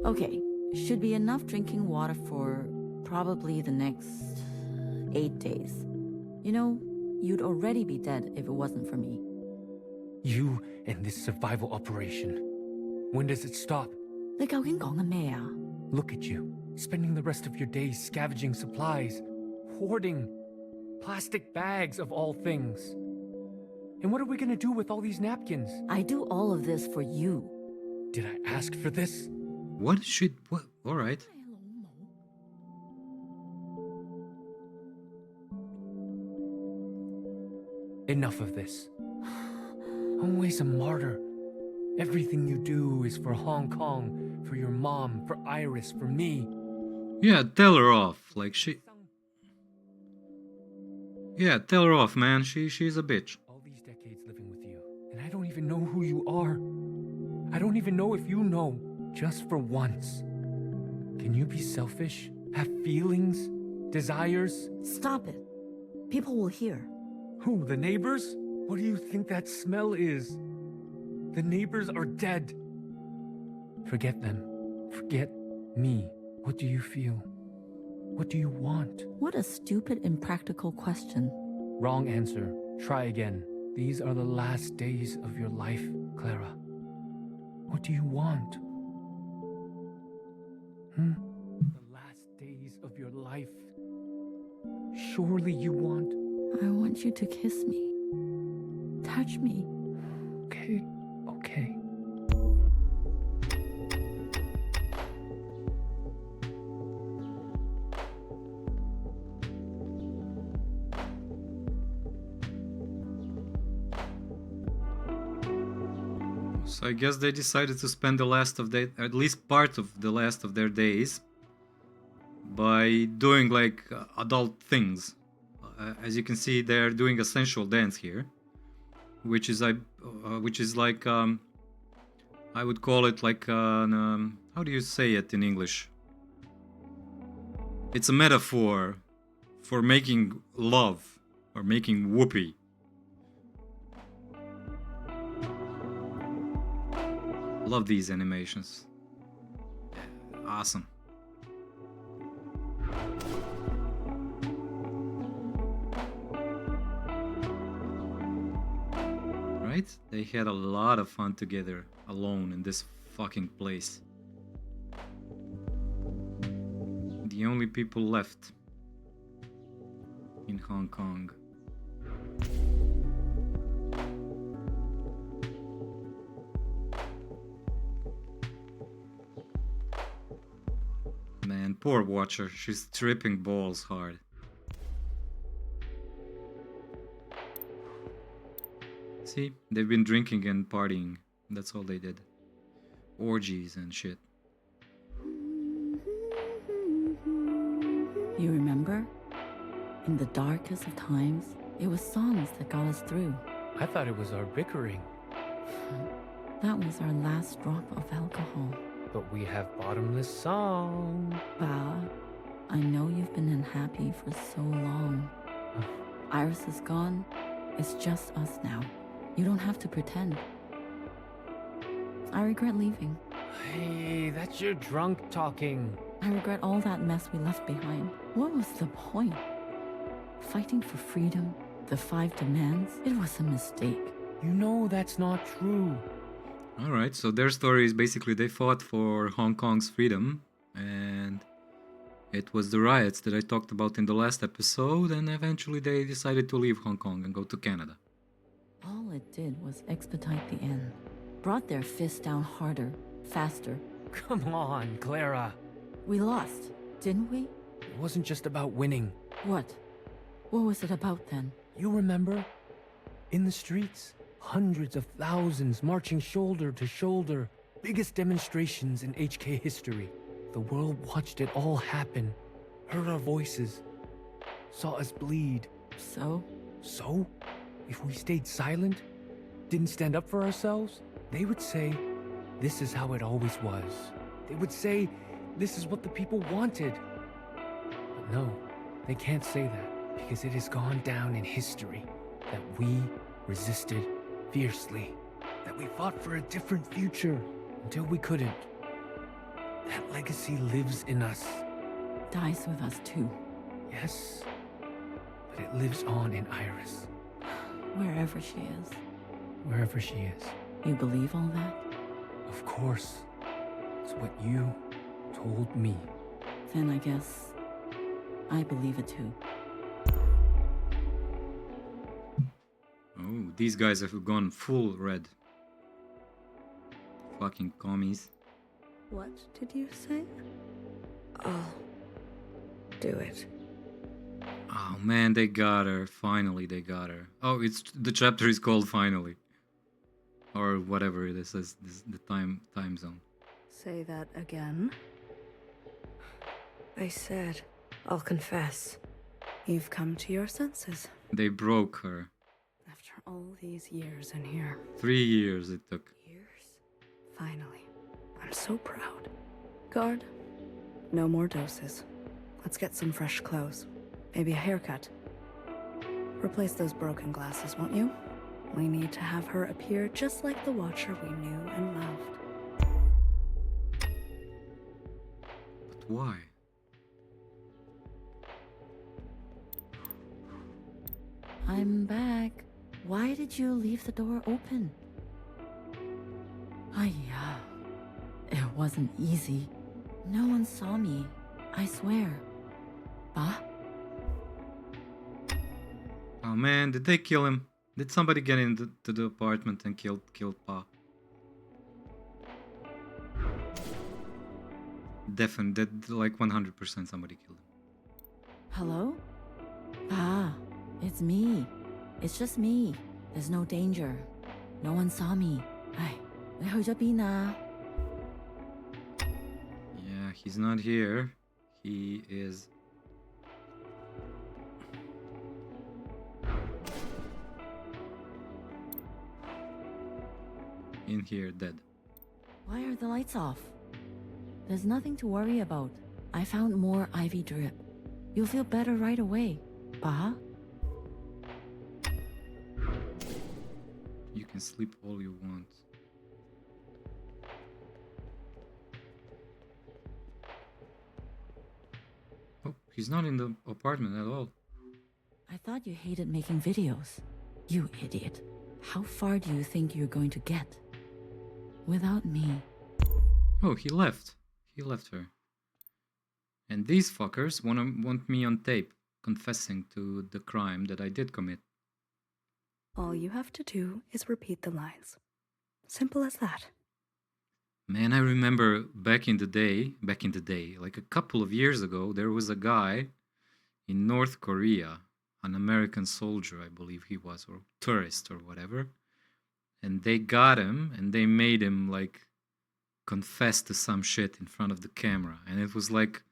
Okay, should be enough drinking water for probably the next 8 days. You know, you'd already be dead if it wasn't for me. You and this survival operation. When does it stop? 你究竟講緊咩啊? Look at you, spending the rest of your days scavenging supplies, hoarding plastic bags of all things. And what are we gonna do with all these napkins? I do all of this for you. Did I ask for this? What should... What? Alright. Enough of this. Always a martyr. Everything you do is for Hong Kong, for your mom, for Iris, for me. Yeah, tell her off. Like, she... Yeah, tell her off, man. She's a bitch. All these decades living with you, and I don't even know who you are. I don't even know if you know, just for once. Can you be selfish? Have feelings? Desires? Stop it. People will hear. Who, the neighbors? What do you think that smell is? The neighbors are dead. Forget them. Forget me. What do you feel? What do you want? What a stupid, impractical question. Wrong answer. Try again. These are the last days of your life, Clara. What do you want? The last days of your life. Surely you want... I want you to kiss me. Touch me. Okay, okay. So I guess they decided to spend at least part of the last of their days by doing like adult things. As you can see, they're doing a sensual dance here, which is like I would call it like how do you say it in English? It's a metaphor for making love or making whoopee. Love these animations. Awesome. Right? They had a lot of fun together, alone in this fucking place. The only people left in Hong Kong. Man, poor Watcher. She's tripping balls hard. See, they've been drinking and partying. That's all they did. Orgies and shit. You remember? In the darkest of times, it was songs that got us through. I thought it was our bickering. That was our last drop of alcohol. But we have bottomless song. Ba, I know you've been unhappy for so long. Iris is gone. It's just us now. You don't have to pretend. I regret leaving. Hey, that's your drunk talking. I regret all that mess we left behind. What was the point? Fighting for freedom, the 5 demands, it was a mistake. You know that's not true. Alright, so their story is basically they fought for Hong Kong's freedom, and it was the riots that I talked about in the last episode, and eventually they decided to leave Hong Kong and go to Canada. All it did was expedite the end. Brought their fists down harder, faster. Come on, Clara. We lost, didn't we? It wasn't just about winning. What? What was it about then? You remember? In the streets, hundreds of thousands marching shoulder to shoulder. Biggest demonstrations in HK history. The world watched it all happen. Heard our voices. Saw us bleed. So? So? If we stayed silent, didn't stand up for ourselves, they would say, this is how it always was. They would say, this is what the people wanted. But no, they can't say that, because it has gone down in history that we resisted fiercely, that we fought for a different future until we couldn't. That legacy lives in us. Dies with us too. Yes, but it lives on in Iris, Wherever she is. wherever she is. You believe all that? Of course. It's what you told me. Then I guess I believe it too. Oh, these guys have gone full red. Fucking commies. What did you say? I'll do it. Oh man, they got her. Finally, they got her. Oh, it's the chapter is called Finally, or whatever it is. This the time zone. Say that again. I said, I'll confess. You've come to your senses They broke her. after all these years in here. 3 years it took. Years? Finally. I'm so proud. Guard, no more doses. Let's get some fresh clothes. Maybe a haircut. Replace those broken glasses, won't you? We need to have her appear just like the Watcher we knew and loved. But why? I'm back. Why did you leave the door open? Yeah. It wasn't easy. No one saw me. I swear. Ba? Oh man, did they kill him? Did somebody get into the apartment and killed Pa? Definitely, like 100% somebody killed him. Hello? Ba, it's me. It's just me. There's no danger. No one saw me. Ay, 你去咗邊啊? Yeah, he's not here. He is... in here, dead. Why are the lights off? There's nothing to worry about. I found more ivy drip. You'll feel better right away. Ba? You can sleep all you want. Oh, he's not in the apartment at all. I thought you hated making videos. You idiot. How far do you think you're going to get? Without me. Oh, he left. He left her. And these fuckers want me on tape, confessing to the crime that I did commit. All you have to do is repeat the lines. Simple as that. Man, I remember back in the day, like a couple of years ago, there was a guy in North Korea, an American soldier, I believe he was, or tourist or whatever. And they got him and they made him like confess to some shit in front of the camera. And it was like,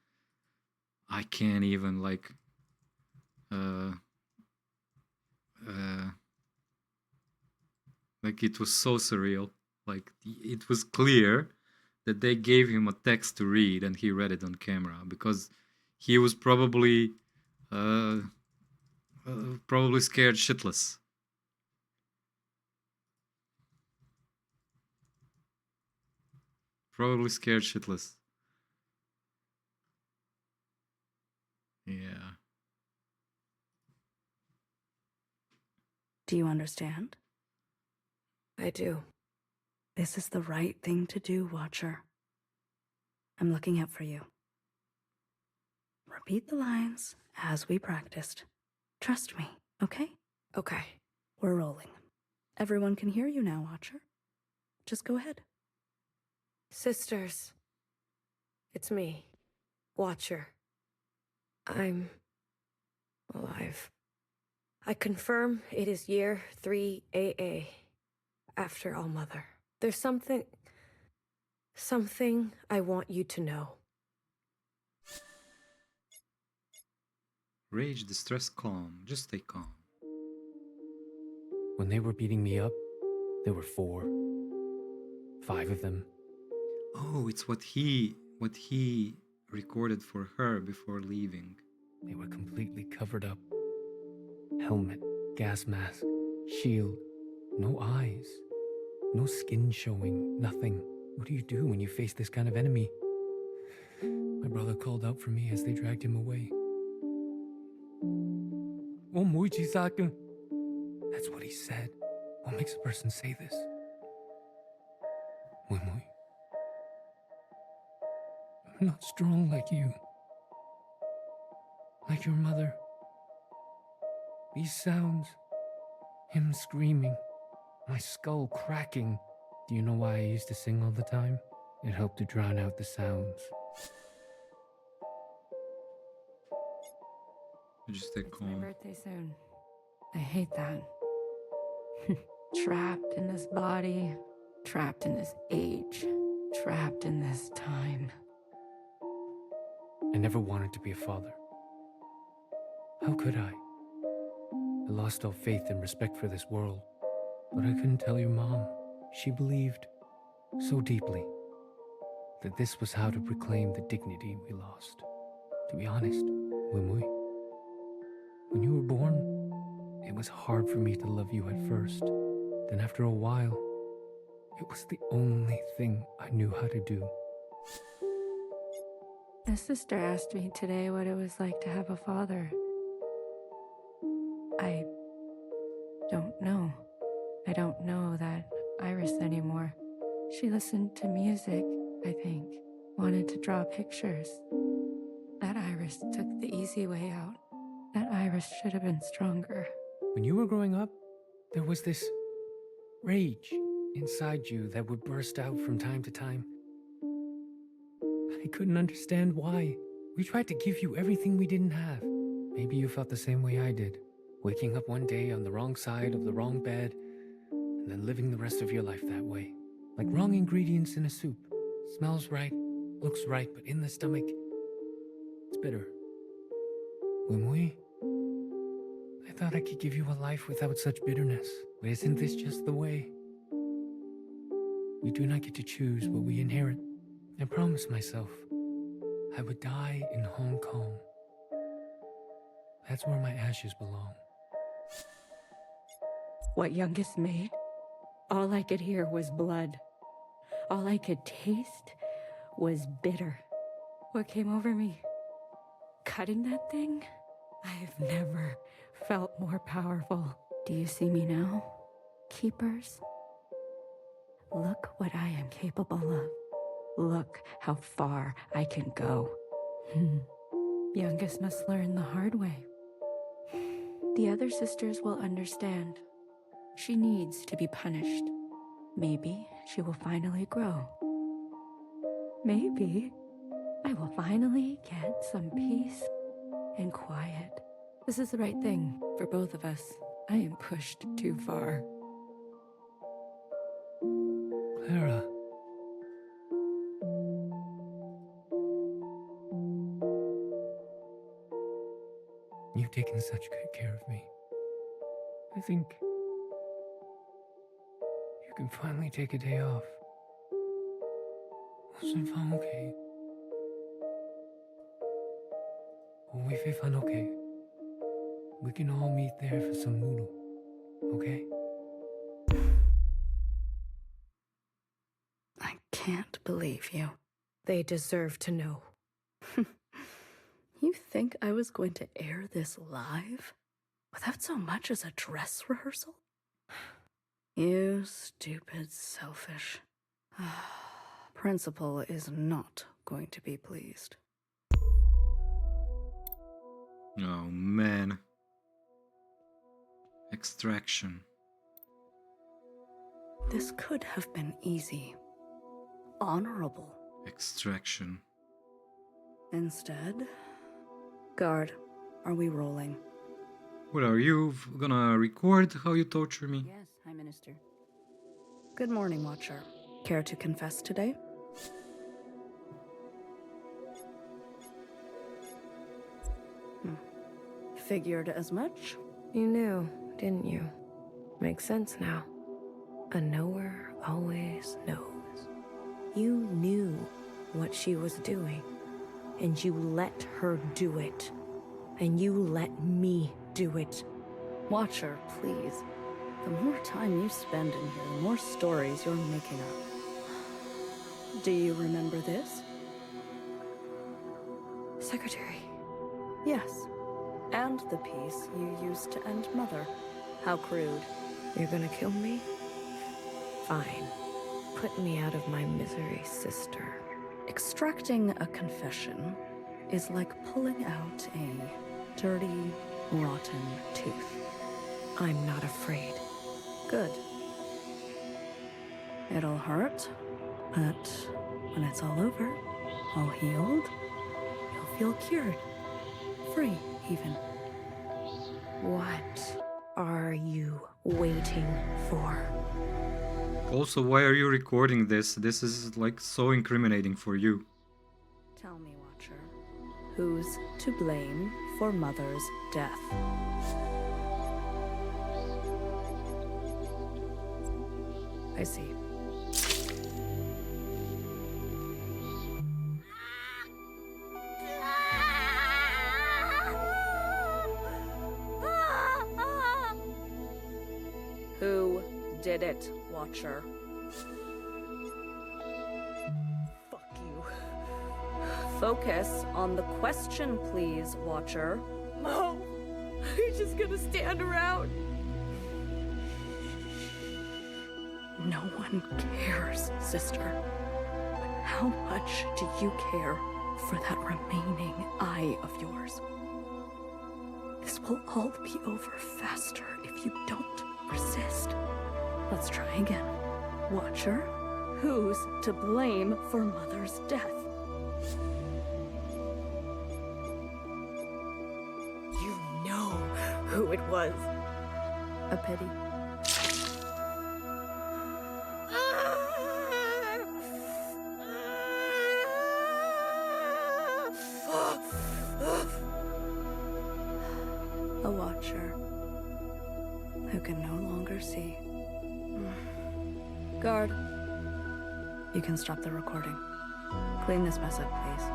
I can't even like, like it was so surreal. Like it was clear that they gave him a text to read and he read it on camera because he was probably scared shitless. Probably scared shitless. Yeah. Do you understand? I do. This is the right thing to do, Watcher. I'm looking out for you. Repeat the lines as we practiced. Trust me, okay? Okay. We're rolling. Everyone can hear you now, Watcher. Just go ahead. Sisters. It's me, Watcher. I'm alive. I confirm it is year 3 AA. After All Mother. There's something I want you to know. Rage, distress, calm. Just stay calm. When they were beating me up, there were 4, 5 of them. Oh, it's what he recorded for her before leaving. They were completely covered up. Helmet, gas mask, shield, no eyes, no skin showing, nothing. What do you do when you face this kind of enemy? My brother called out for me as they dragged him away. That's what he said. What makes a person say this? I'm not strong like you. Like your mother. These sounds, him screaming, my skull cracking. Do you know why I used to sing all the time? It helped to drown out the sounds. Just stay It's my calm. birthday soon. I hate that. Trapped in this body, trapped in this age, trapped in this time. I never wanted to be a father. How could I? I lost all faith and respect for this world. But I couldn't tell your mom. She believed so deeply that this was how to reclaim the dignity we lost. To be honest, when you were born, it was hard for me to love you at first. Then after a while, it was the only thing I knew how to do. My sister asked me today what it was like to have a father. I don't know. I don't know that Iris anymore. She listened to music, I think. Wanted to draw pictures. That Iris took the easy way out. That Iris should have been stronger. When you were growing up, there was this rage inside you that would burst out from time to time. I couldn't understand why. We tried to give you everything we didn't have. Maybe you felt the same way I did. Waking up one day on the wrong side of the wrong bed, and then living the rest of your life that way. Like wrong ingredients in a soup. Smells right, looks right, but in the stomach, it's bitter. I thought I could give you a life without such bitterness. But isn't this just the way? We do not get to choose what we inherit. I promised myself I would die in Hong Kong. That's where my ashes belong. What youngest made? All I could hear was blood. All I could taste was bitter. What came over me? Cutting that thing? I've never felt more powerful. Do you see me now, keepers? Look what I am capable of. Look how far I can go. Youngest must learn the hard way. The other sisters will understand. She needs to be punished. Maybe she will finally grow. Maybe I will finally get some peace and quiet. This is the right thing for both of us. I am pushed too far. Clara. You've taken such good care of me. I think you can finally take a day off. 我想返屋企。我會飛返屋企。We can all meet there for some noodle, okay? I can't believe you. They deserve to know. You think I was going to air this live? Without so much as a dress rehearsal? You stupid, selfish. Principal is not going to be pleased. Oh man. Extraction. This could have been easy. Honorable. Extraction. Instead... Guard, are we rolling? What are you gonna record how you torture me? Yes, High Minister. Good morning, Watcher. Care to confess today? Figured as much. You knew, didn't you? Makes sense now. A knower always knows. You knew what she was doing, and you let her do it. And you let me do it. Watcher, please. The more time you spend in here, the more stories you're making up. Do you remember this? secretary. Yes. And the piece you used to end Mother. How crude. You're gonna kill me? Fine. Put me out of my misery, sister. Extracting a confession is like pulling out a dirty, rotten tooth. I'm not afraid. Good. It'll hurt, but when it's all over, all healed, you'll feel cured. Free, even. What are you waiting for? Also, why are you recording this? This is like so incriminating for you. Tell me, Watcher, who's to blame for Mother's death? I see. Who did it, Watcher? Fuck you. Focus on the question, please, Watcher. Mo, you're just gonna stand around. No one cares, sister. But how much do you care for that remaining eye of yours? This will all be over faster if you don't resist. Let's try again. Watcher, who's to blame for Mother's death? You know who it was. A pity. A watcher who can no longer see. Guard, you can stop the recording. Clean this mess up, please.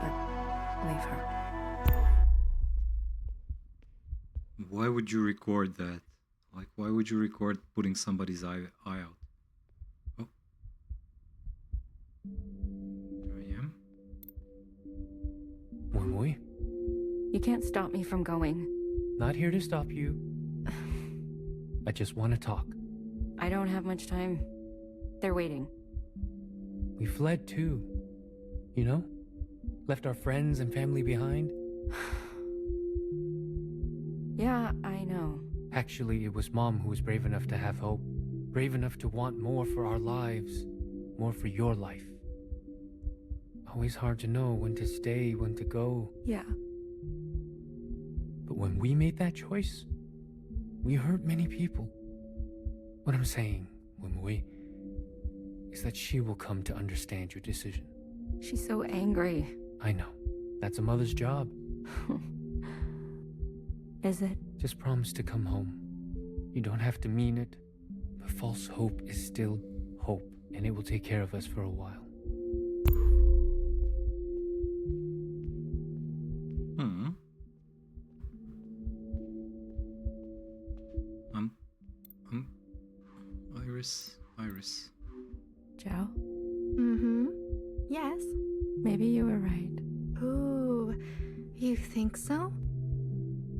But leave her. Why would you record that? Like, why would you record putting somebody's eye out? Oh. There I am. Mui, You can't stop me from going. not here to stop you. I just want to talk. I don't have much time. They're waiting. We fled too. You know? Left our friends and family behind. Yeah, I know. Actually, it was Mom who was brave enough to have hope. Brave enough to want more for our lives. More for your life. Always hard to know when to stay, when to go. Yeah. But when we made that choice, we hurt many people. What I'm saying, Wimui, is that she will come to understand your decision. She's so angry. I know. That's a mother's job. Is it? Just promise to come home. You don't have to mean it, but false hope is still hope, and it will take care of us for a while. Iris. Joe? Mm-hmm. Yes. Maybe you were right. Ooh, you think so?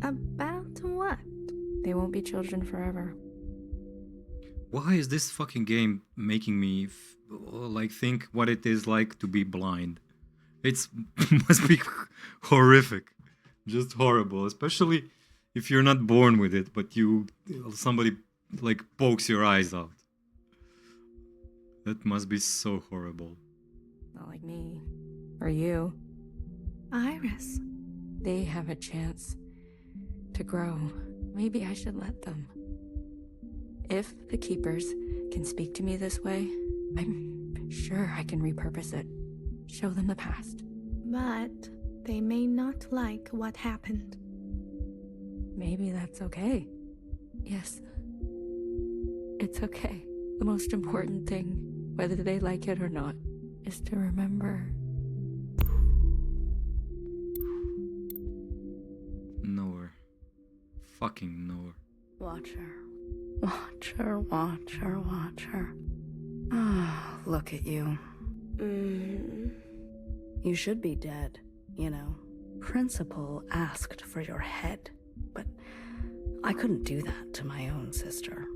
About what? They won't be children forever. Why is this fucking game making me like think what it is like to be blind? It's must be horrific, just horrible, especially if you're not born with it, but somebody like pokes your eyes out. That must be so horrible. Not like me. Or you. Iris. They have a chance to grow. Maybe I should let them. If the Keepers can speak to me this way, I'm sure I can repurpose it. Show them the past. But they may not like what happened. Maybe that's okay. Yes. It's okay. The most important thing, whether they like it or not, is to remember. Nowhere. Fucking nowhere. Watcher. Watcher, watcher, watcher. Ah, look at you. You should be dead, you know. Principal asked for your head, but I couldn't do that to my own sister.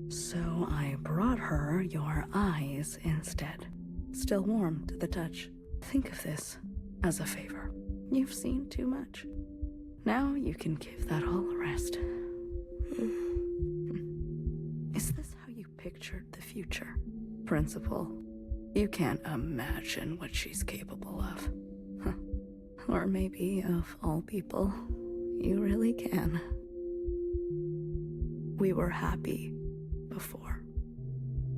So I brought her your eyes instead. Still warm to the touch. Think of this as a favor. You've seen too much. Now you can give that all a rest. Is this how you pictured the future? Principal, you can't imagine what she's capable of. Or maybe, of all people, you really can. We were happy before,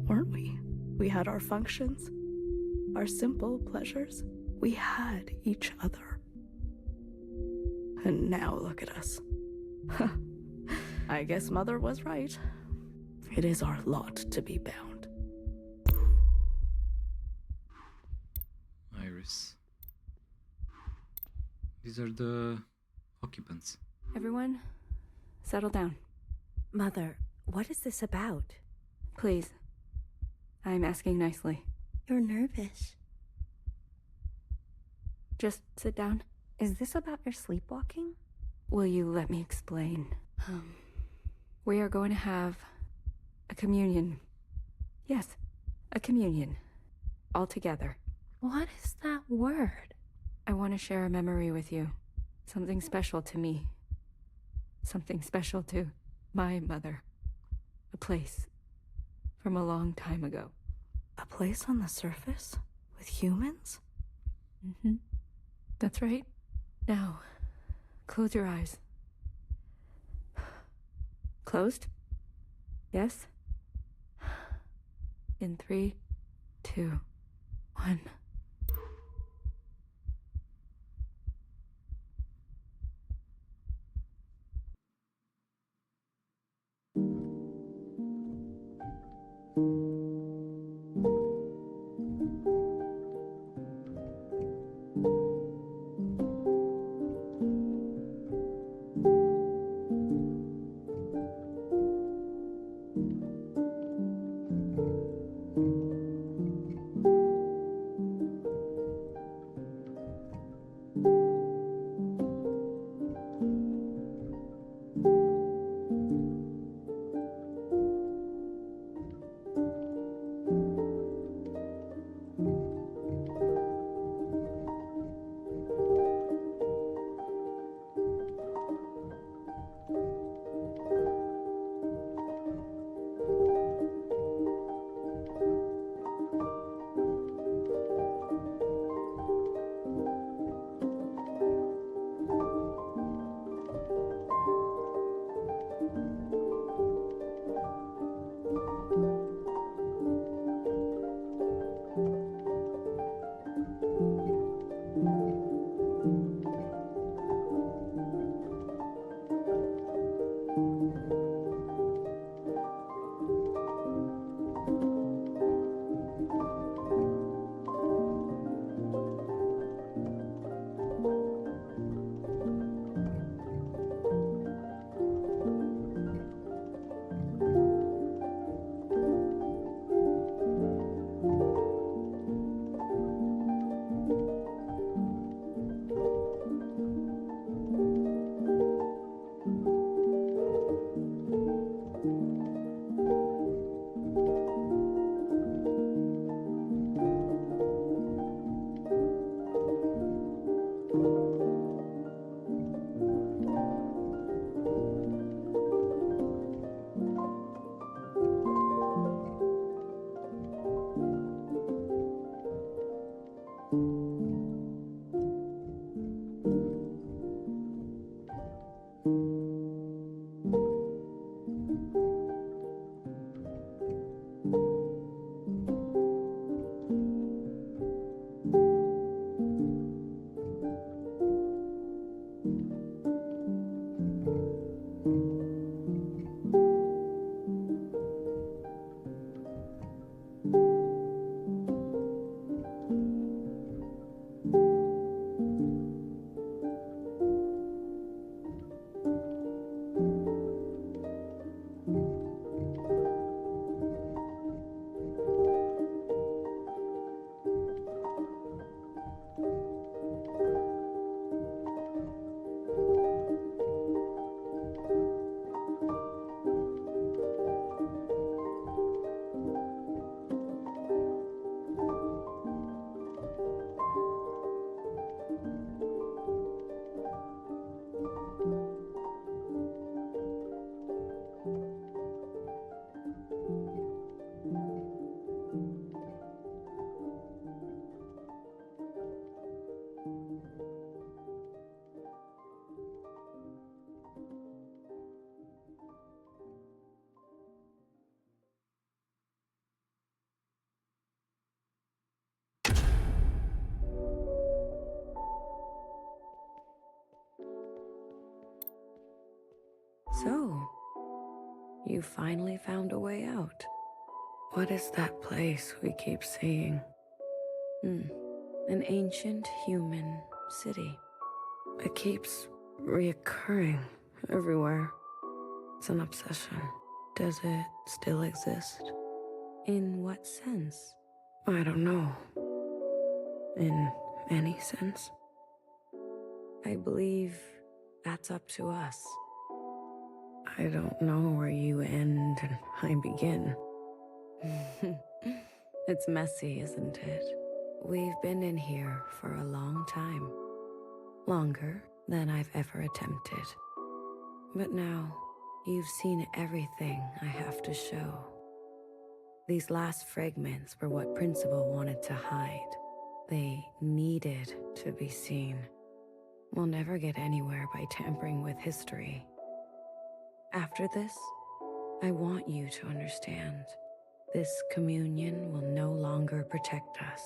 weren't we? We had our functions, our simple pleasures. We had each other. And now look at us. I guess Mother was right. It is our lot to be bound. Iris. These are the occupants. Everyone, settle down. Mother, what is this about? Please. I'm asking nicely. You're nervous. Just sit down. Is this about your sleepwalking? Will you let me explain? We are going to have a communion. Yes, a communion. All together. What is that word? I want to share a memory with you. Something special to me. Something special to my mother. A place from a long time ago. A place on the surface? With humans? Mm-hmm. That's right. Now, close your eyes. Closed? Yes? In 3, 2, 1. So, you finally found a way out. What is that place we keep seeing? An ancient human city. It keeps reoccurring everywhere. It's an obsession. Does it still exist? In what sense? I don't know. In any sense? I believe that's up to us. I don't know where you end and I begin. It's messy, isn't it? We've been in here for a long time. Longer than I've ever attempted. But now, you've seen everything I have to show. These last fragments were what Principal wanted to hide. They needed to be seen. We'll never get anywhere by tampering with history. After this, I want you to understand. This communion will no longer protect us.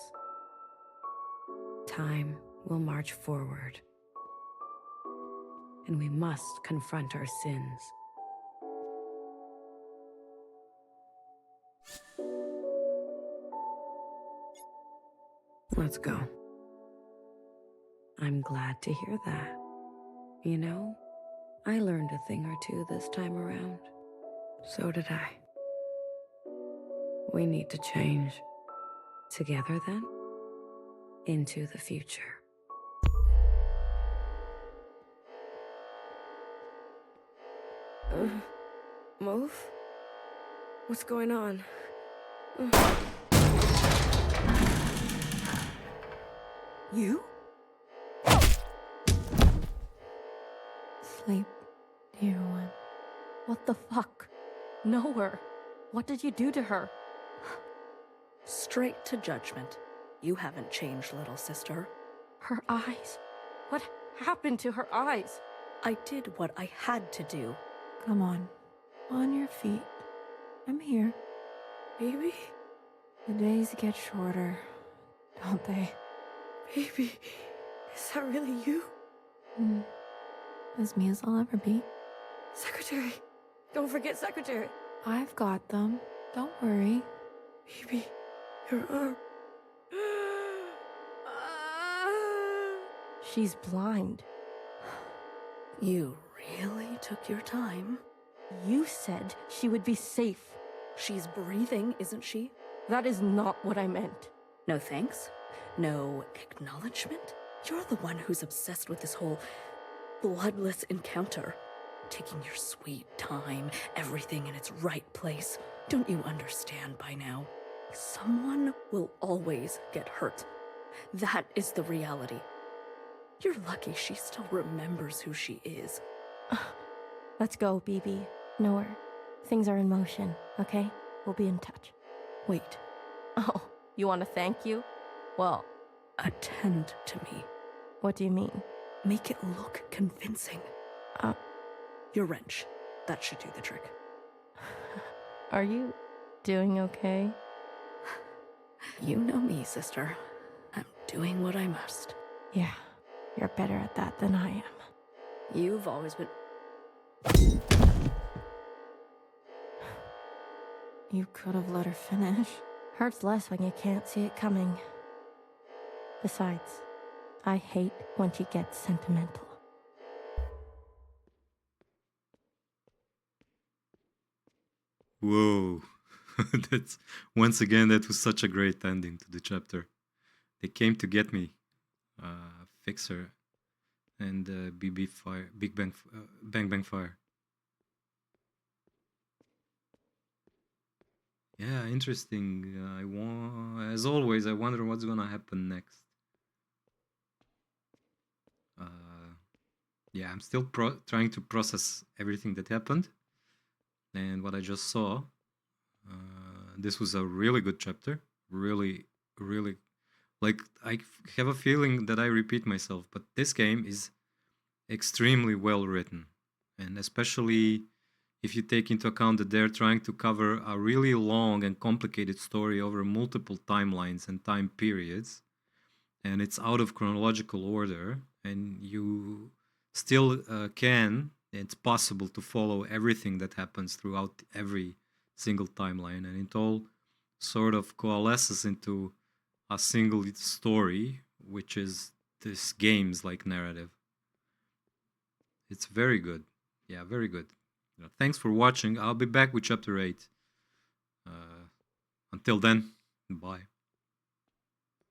Time will march forward. And we must confront our sins. Let's go. I'm glad to hear that. You know, I learned a thing or two this time around. So did I. We need to change. Together, then, into the future. Move? What's going on? You? Sleep, dear one. What the fuck? Know her. What did you do to her? Straight to judgment. You haven't changed, little sister. Her eyes. What happened to her eyes? I did what I had to do. Come on your feet. I'm here. Baby? The days get shorter, don't they? Baby, is that really you? As me as I'll ever be. Secretary! Don't forget Secretary! I've got them. Don't worry. Baby, your arm. She's blind. You really took your time? You said she would be safe. She's breathing, isn't she? That is not what I meant. No thanks? No acknowledgement? You're the one who's obsessed with this whole bloodless encounter. Taking your sweet time, everything in its right place. Don't you understand by now? Someone will always get hurt. That is the reality. You're lucky she still remembers who she is. Let's go, BB. Nowhere. Things are in motion, okay? We'll be in touch. Wait. Oh, you want to thank you? Well, attend to me. What do you mean? Make it look convincing. Your wrench. That should do the trick. Are you doing okay? You know me, sister. I'm doing what I must. Yeah, you're better at that than I am. You've always been... You could have let her finish. Hurts less when you can't see it coming. Besides, I hate when she gets sentimental. Whoa. That's once again, that was such a great ending to the chapter. They came to get me. Fixer and BB Fire, Big Bang, Bang Bang Fire. Yeah, interesting. As always, I wonder what's gonna happen next. Yeah, I'm still trying to process everything that happened and what I just saw. This was a really good chapter. Really, really, like, I have a feeling that I repeat myself, but this game is extremely well written, and especially if you take into account that they're trying to cover a really long and complicated story over multiple timelines and time periods, and it's out of chronological order, and you still can, it's possible to follow everything that happens throughout every single timeline, and it all sort of coalesces into a single story, which is this game's like narrative. It's very good. Yeah, very good. Thanks for watching. I'll be back with chapter 8. Until then, bye.